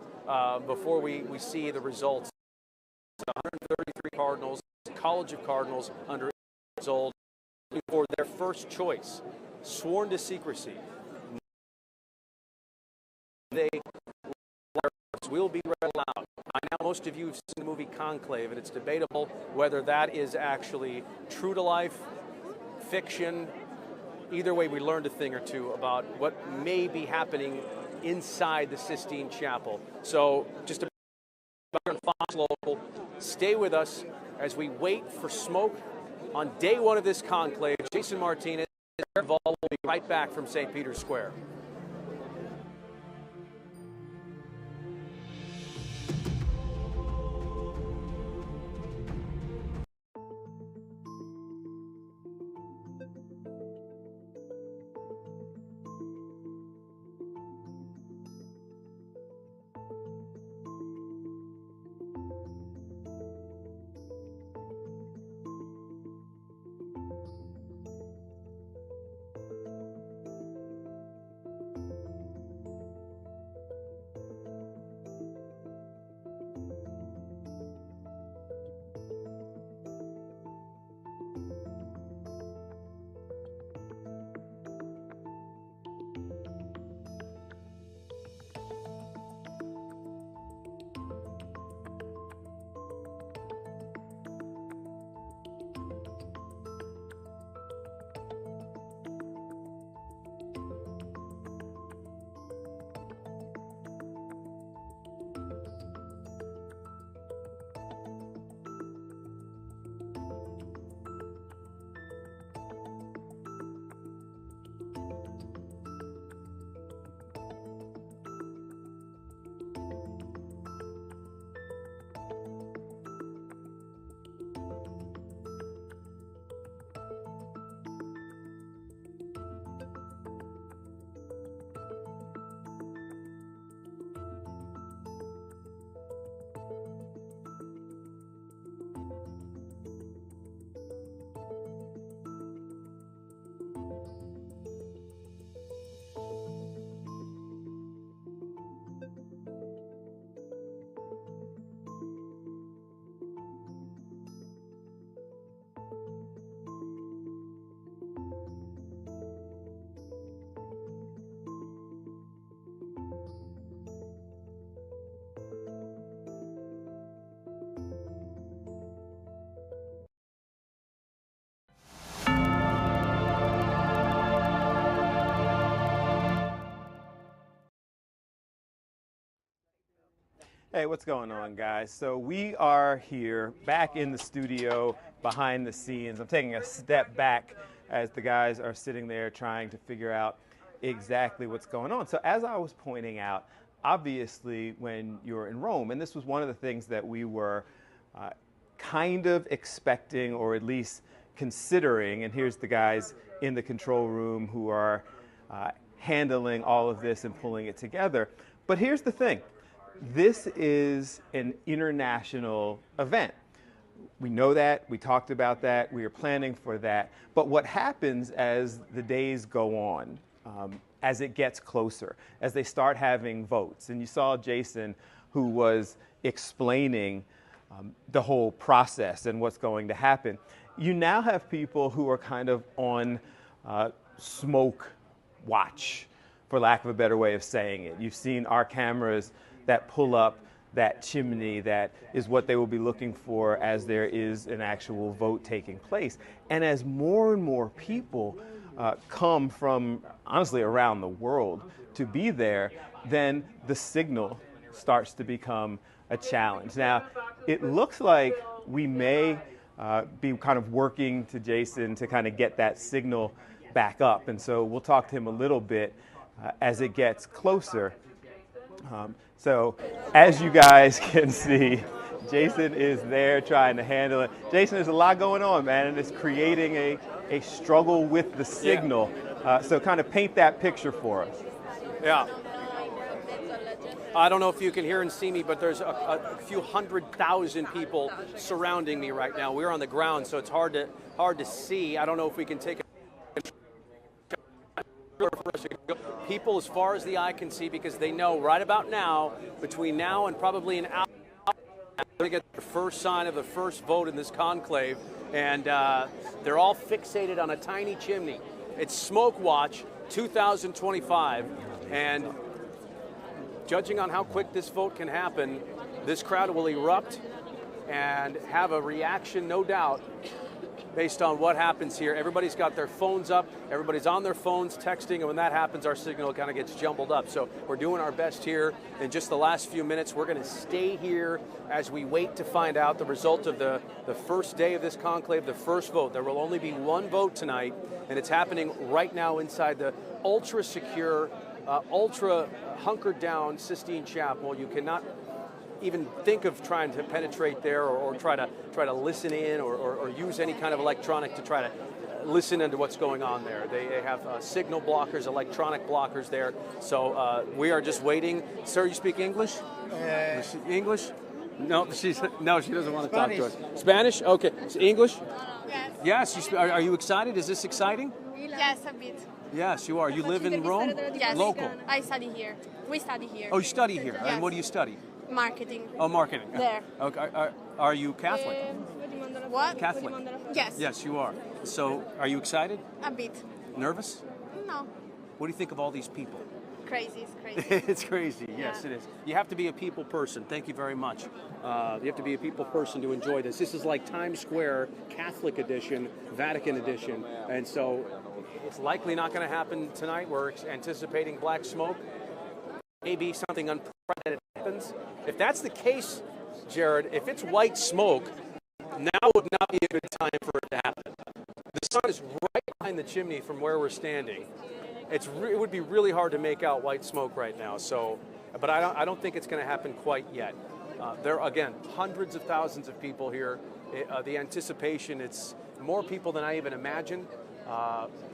before we see the results. 133 Cardinals, College of Cardinals under 8 years old, for their first choice, sworn to secrecy. They will be read aloud. I know most of you have seen the movie Conclave, and it's debatable whether that is actually true to life, fiction. Either way, we learned a thing or two about what may be happening inside the Sistine Chapel. So just a on Fox Local, stay with us as we wait for smoke on day one of this conclave. Jason Martinez will be right back from St. Peter's Square. Hey, what's going on, guys? So we are here back in the studio behind the scenes. I'm taking a step back as the guys are sitting there trying to figure out exactly what's going on. So as I was pointing out, obviously when you're in Rome, and this was one of the things that we were kind of expecting, or at least considering, and here's the guys in the control room who are handling all of this and pulling it together. But here's the thing. This is an international event. We know that, we talked about that, we are planning for that. But what happens as the days go on, as it gets closer, as they start having votes, and you saw Jason, who was explaining the whole process and what's going to happen, you now have people who are kind of on smoke watch, for lack of a better way of saying it. You've seen our cameras that pull up that chimney. That is what they will be looking for as there is an actual vote taking place. And as more and more people come from, honestly, around the world to be there, then the signal starts to become a challenge. Now, it looks like we may be kind of working to Jason to kind of get that signal back up. And so we'll talk to him a little bit as it gets closer. So as you guys can see, Jason is there trying to handle it. Jason, there's a lot going on, man, and it's creating a struggle with the signal. So kind of paint that picture for us. Yeah. I don't know if you can hear and see me, but there's a few 100,000 people surrounding me right now. We're on the ground, so it's hard to see. I don't know if we can take people as far as the eye can see, because they know right about now, between now and probably an hour, they're going to get the first sign of the first vote in this conclave, and they're all fixated on a tiny chimney. It's Smoke Watch 2025, and judging on how quick this vote can happen, this crowd will erupt and have a reaction, no doubt, based on what happens here. Everybody's got their phones up, everybody's on their phones texting, and when that happens, our signal kind of gets jumbled up. So we're doing our best here. In just the last few minutes, we're going to stay here as we wait to find out the result of the first day of this conclave, the first vote. There will only be one vote tonight, and it's happening right now inside the ultra-secure, ultra hunkered down Sistine Chapel. You cannot even think of trying to penetrate there, or try to listen in, or use any kind of electronic to try to listen into what's going on there. They have signal blockers, electronic blockers there. So we are just waiting. Sir, you speak English? English? No, she doesn't want to talk to us. Spanish? Okay. So English? Yes. Yes. Are you excited? Is this exciting? Yes, a bit. Yes, you are. You live in Rome? Yes. Local? I study here. We study here. Oh, you study here? Yes. And what do you study? Marketing. Oh, marketing. There. Okay. Are you Catholic? What? Catholic? Yes. Yes, you are. So, are you excited? A bit. Nervous? No. What do you think of all these people? Crazy. It's crazy. It's crazy. Yes, it is. You have to be a people person. Thank you very much. You have to be a people person to enjoy this. This is like Times Square Catholic edition, Vatican edition, and so it's likely not going to happen tonight. We're anticipating black smoke. Maybe something unprecedented happens. If that's the case, Jared, if it's white smoke, now would not be a good time for it to happen. The sun is right behind the chimney from where we're standing. It would be really hard to make out white smoke right now. So, but I don't think it's going to happen quite yet. There are, again, hundreds of thousands of people here. The anticipation, it's more people than I even imagined.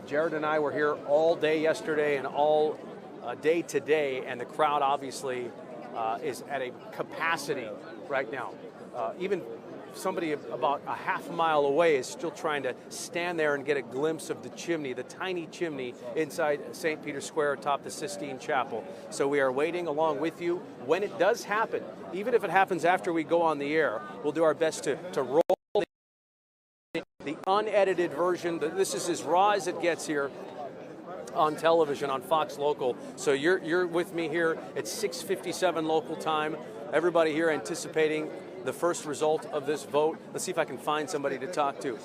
Jared and I were here all day yesterday and all day today, and the crowd obviously is at a capacity right now. Even somebody about a half a mile away is still trying to stand there and get a glimpse of the chimney, the tiny chimney inside St. Peter's Square atop the Sistine Chapel. So we are waiting along with you. When it does happen, even if it happens after we go on the air, we'll do our best to roll the unedited version. This is as raw as it gets here on television on Fox Local. So you're with me here at 6:57 local time. Everybody here anticipating the first result of this vote. Let's see if I can find somebody to talk to.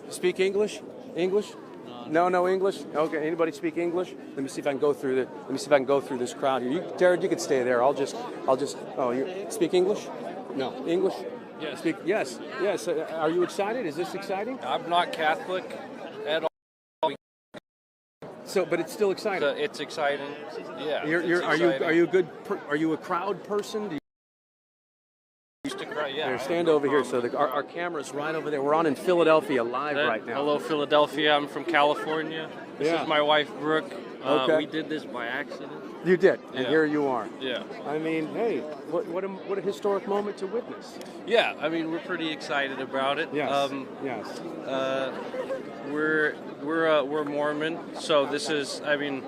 Speak English? English? No English. Okay. Anybody speak English? Let me see if I can go through this crowd here. Jared, you can stay there. I'll just. Oh, you speak English? No English. Yes. Speak. Yes. Are you excited? Is this exciting? I'm not Catholic at all. So, but it's still exciting. So it's exciting. Yeah. Are you a crowd person? Do you Yeah. Here, stand over here. So our camera's right over there. We're on in Philadelphia live right now. Hello, Philadelphia. I'm from California. This is my wife, Brooke. Okay. We did this by accident. You did, and Yeah. here you are. Yeah. I mean, hey, what a historic moment to witness. Yeah. I mean, we're pretty excited about it. Yes. Yes. We're Mormon, so this is. I mean,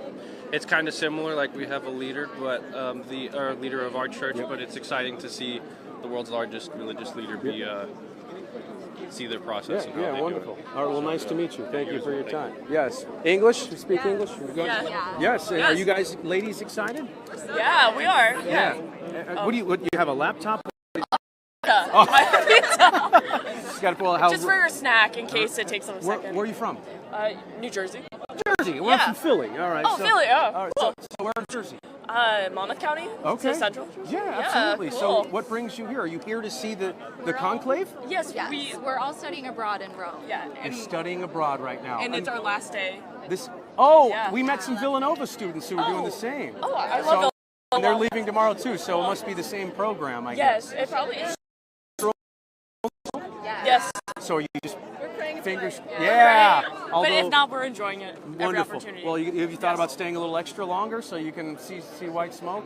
it's kind of similar. Like we have a leader, but our leader of our church. But it's exciting to see the world's largest religious leader be see their process. And how they wonderful. Do it. All right, well, nice to meet you. Thank you for your time. Yes. English? You speak English? Yeah. Yes. Are you guys, ladies, excited? Yeah, we are. Yeah. What do you have a laptop? Just for your snack in case it takes them a second. Where are you from? New Jersey. Jersey. Well, I'm from Philly. All right. Oh, Philly. Oh, all right, cool. So where in Jersey? Monmouth County. Okay. To Central. Yeah, absolutely. Cool. So what brings you here? Are you here to see the conclave? Yes, we're all studying abroad in Rome. Yeah. You're studying abroad right now. And it's our last day. We met some Villanova students who are doing the same. Oh, I love Villanova. And they're leaving tomorrow too, so it must be the same program, I guess. Yes, it probably is. Yes. So you just fingers. Yeah. Although, but if not, we're enjoying it. Every wonderful. opportunity. Well, have you thought about staying a little extra longer so you can see white smoke?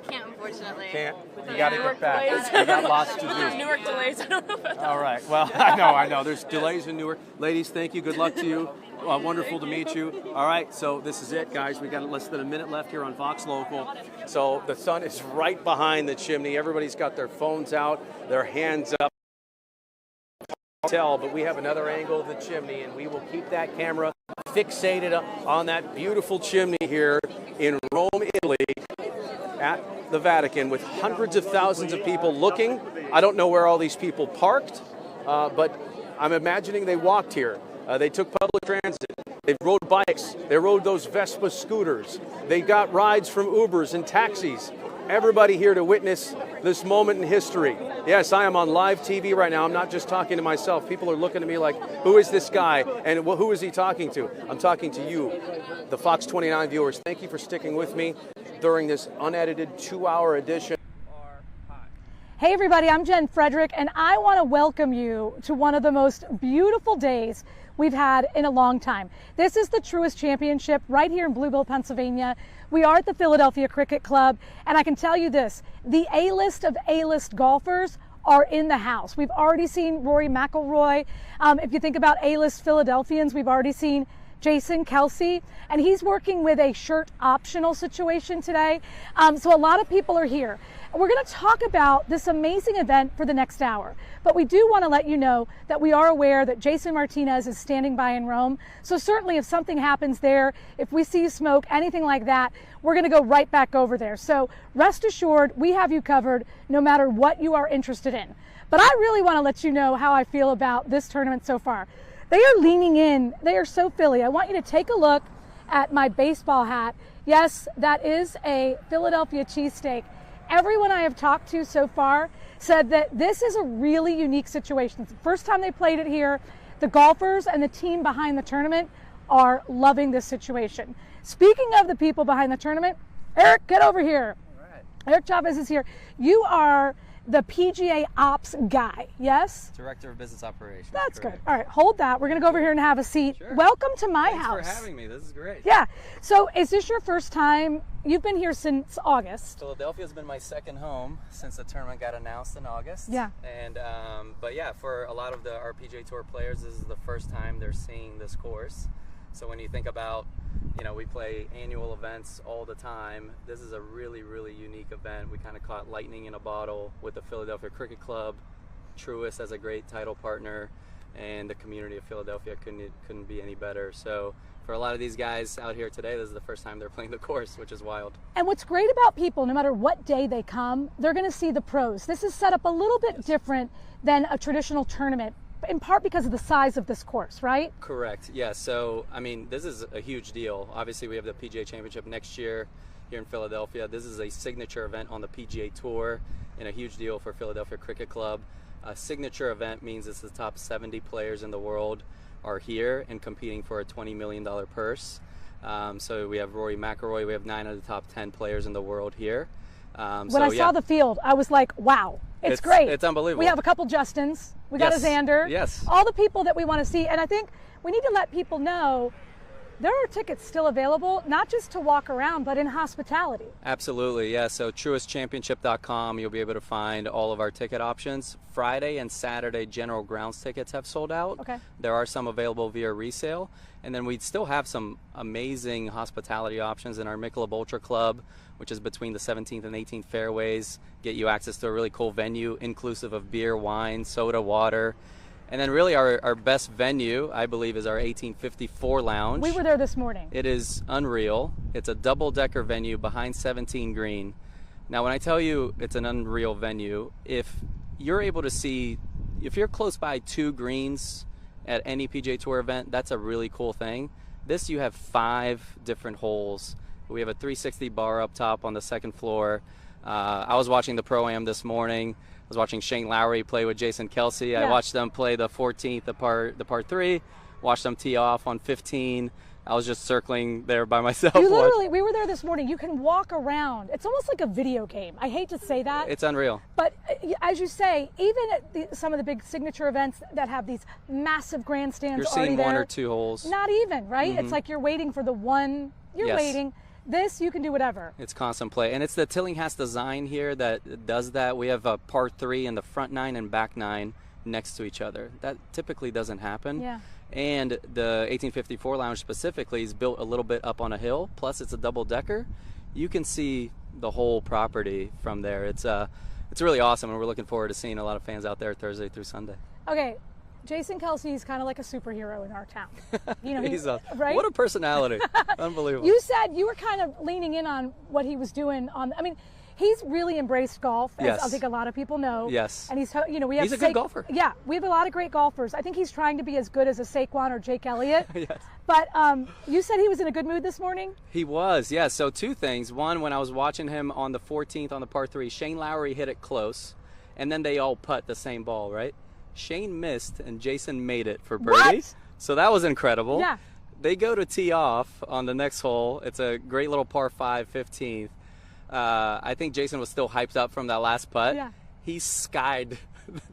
Can't, unfortunately. Can't. You got to Newark get back. delays. You got lots to There's do. Newark delays. I don't know about that. All right. Well, I know. There's delays in Newark. Ladies, thank you. Good luck to you. Wonderful to meet you. All right. So this is it, guys. We got less than a minute left here on Fox Local. So the sun is right behind the chimney. Everybody's got their phones out, their hands up. But we have another angle of the chimney, and we will keep that camera fixated on that beautiful chimney here in Rome, Italy, at the Vatican, with hundreds of thousands of people looking. I don't know where all these people parked, but I'm imagining they walked here. They took public transit. They rode bikes. They rode those Vespa scooters. They got rides from Ubers and taxis. Everybody here to witness this moment in history. Yes, I am on live TV right now. I'm not just talking to myself. People are looking at me like, who is this guy? And who is he talking to? I'm talking to you, the Fox 29 viewers. Thank you for sticking with me during this unedited 2-hour edition. Hey everybody, I'm Jen Frederick, and I want to welcome you to one of the most beautiful days we've had in a long time. This is the Truist Championship right here in Bluebill, Pennsylvania. We are at the Philadelphia Cricket Club, and I can tell you this, the A-list of A-list golfers are in the house. We've already seen Rory McIlroy. If you think about A-list Philadelphians, we've already seen Jason Kelsey, and he's working with a shirt optional situation today. So a lot of people are here. We're going to talk about this amazing event for the next hour, but we do want to let you know that we are aware that Jason Martinez is standing by in Rome. So certainly if something happens there, if we see smoke, anything like that, we're going to go right back over there. So rest assured, we have you covered no matter what you are interested in. But I really want to let you know how I feel about this tournament so far. They are leaning in. They are so Philly. I want you to take a look at my baseball hat. Yes, that is a Philadelphia cheesesteak. Everyone I have talked to so far said that this is a really unique situation. It's the first time they played it here. The golfers and the team behind the tournament are loving this situation. Speaking of the people behind the tournament, Eric, get over here. All right. Eric Chavez is here. You are the PGA Ops guy, yes? Director of Business Operations. That's correct. good. All right, hold that. We're going to go over here and have a seat. Sure. Welcome to my Thanks house. Thanks for having me. This is great. Yeah. So is this your first time? You've been here since August. Philadelphia's been my second home since the tournament got announced in August. Yeah. And but yeah, for a lot of our PGA Tour players, this is the first time they're seeing this course. So when you think about, we play annual events all the time. This is a really, really unique event. We kind of caught lightning in a bottle with the Philadelphia Cricket Club, Truist as a great title partner, and the community of Philadelphia couldn't be any better. So for a lot of these guys out here today, this is the first time they're playing the course, which is wild. And what's great about people, no matter what day they come, they're going to see the pros. This is set up a little bit different than a traditional tournament. in part because of the size of this course, right? Correct. Yeah. So, I mean, this is a huge deal. Obviously, we have the PGA Championship next year here in Philadelphia. This is a signature event on the PGA Tour and a huge deal for Philadelphia Cricket Club. A signature event means it's the top 70 players in the world are here and competing for a $20 million purse. So we have Rory McIlroy. We have 9 of the top 10 players in the world here. When I saw the field, I was like, wow, it's great. It's unbelievable. We have a couple Justins. We got a Xander. Yes. All the people that we want to see. And I think we need to let people know there are tickets still available, not just to walk around, but in hospitality. Absolutely, yeah. So truestchampionship.com, you'll be able to find all of our ticket options. Friday and Saturday general grounds tickets have sold out. Okay. There are some available via resale. And then we still have some amazing hospitality options in our Michelob Ultra Club, which is between the 17th and 18th fairways. Get you access to a really cool venue, inclusive of beer, wine, soda, water. And then really our best venue, I believe, is our 1854 Lounge. We were there this morning. It is unreal. It's a double-decker venue behind 17 green. Now, when I tell you it's an unreal venue, if you're able to see, if you're close by 2 greens at any PGA Tour event, that's a really cool thing. This, you have 5 different holes. We have a 360 bar up top on the second floor. I was watching the Pro-Am this morning. I was watching Shane Lowry play with Jason Kelsey. Yeah. I watched them play the 14th, the par 3. Watched them tee off on 15. I was just circling there by myself. You literally, we were there this morning. You can walk around. It's almost like a video game. I hate to say that. It's unreal. But as you say, even at some of the big signature events that have these massive grandstands You're already seeing there, 1 or 2 holes. Not even, right? Mhm. It's like you're waiting for the one. You're Yes. waiting. This, you can do whatever. It's constant play. And it's the Tillinghast design here that does that. We have a par 3 in the front 9 and back 9 next to each other. That typically doesn't happen. Yeah. And the 1854 Lounge specifically is built a little bit up on a hill. Plus, it's a double-decker. You can see the whole property from there. It's really awesome, and we're looking forward to seeing a lot of fans out there Thursday through Sunday. Okay, Jason Kelsey is kind of like a superhero in our town. You know, He's right? What a personality. Unbelievable. You said you were kind of leaning in on what he was doing on. I mean, he's really embraced golf, as Yes. I think a lot of people know. Yes. And he's, you know, we have. He's a good golfer. Yeah, we have a lot of great golfers. I think he's trying to be as good as a Saquon or Jake Elliott. Yes. But you said he was in a good mood this morning. He was, yeah. So 2 things. One, when I was watching him on the 14th on the par 3, Shane Lowry hit it close, and then they all putt the same ball, right? Shane missed, and Jason made it for birdie. What? So that was incredible. Yeah. They go to tee off on the next hole. It's a great little par 5, 15th. I think Jason was still hyped up from that last putt. Yeah. He skied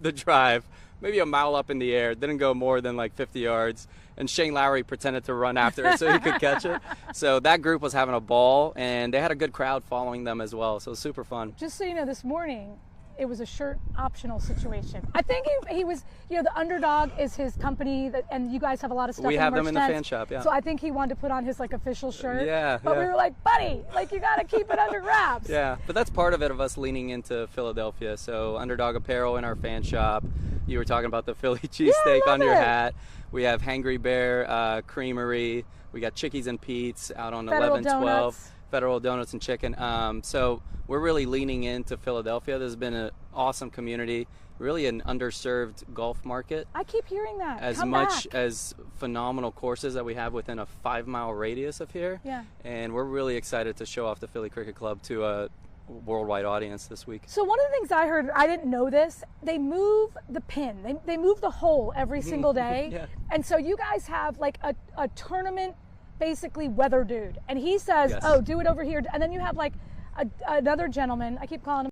the drive, maybe a mile up in the air. Didn't go more than like 50 yards. And Shane Lowry pretended to run after it so he could catch it. So that group was having a ball, and they had a good crowd following them as well. So super fun. Just so you know, this morning it was a shirt optional situation. I think he was, you know, the Underdog is his company, and you guys have a lot of stuff. We have the them in the merch fan tent. shop, yeah. So I think he wanted to put on his like official shirt. Yeah, But yeah. we were like, buddy, like you got to keep it under wraps. Yeah, but that's part of it of us leaning into Philadelphia. So Underdog Apparel in our fan shop. You were talking about the Philly cheesesteak on your hat. We have Hangry Bear Creamery. We got Chickies and Pete's out on Federal 1112. Donuts. Federal Donuts and Chicken. So we're really leaning into Philadelphia. There's been an awesome community, really an underserved golf market. I keep hearing that. As Come much back. as phenomenal courses that we have within a 5-mile radius of here. Yeah. And we're really excited to show off the Philly Cricket Club to a worldwide audience this week. So one of the things I heard, I didn't know this, they move the pin. They move the hole every single day. Yeah. And so you guys have like a tournament, basically weather dude. And he says, Yes. oh, do it over here. And then you have like another gentleman, I keep calling him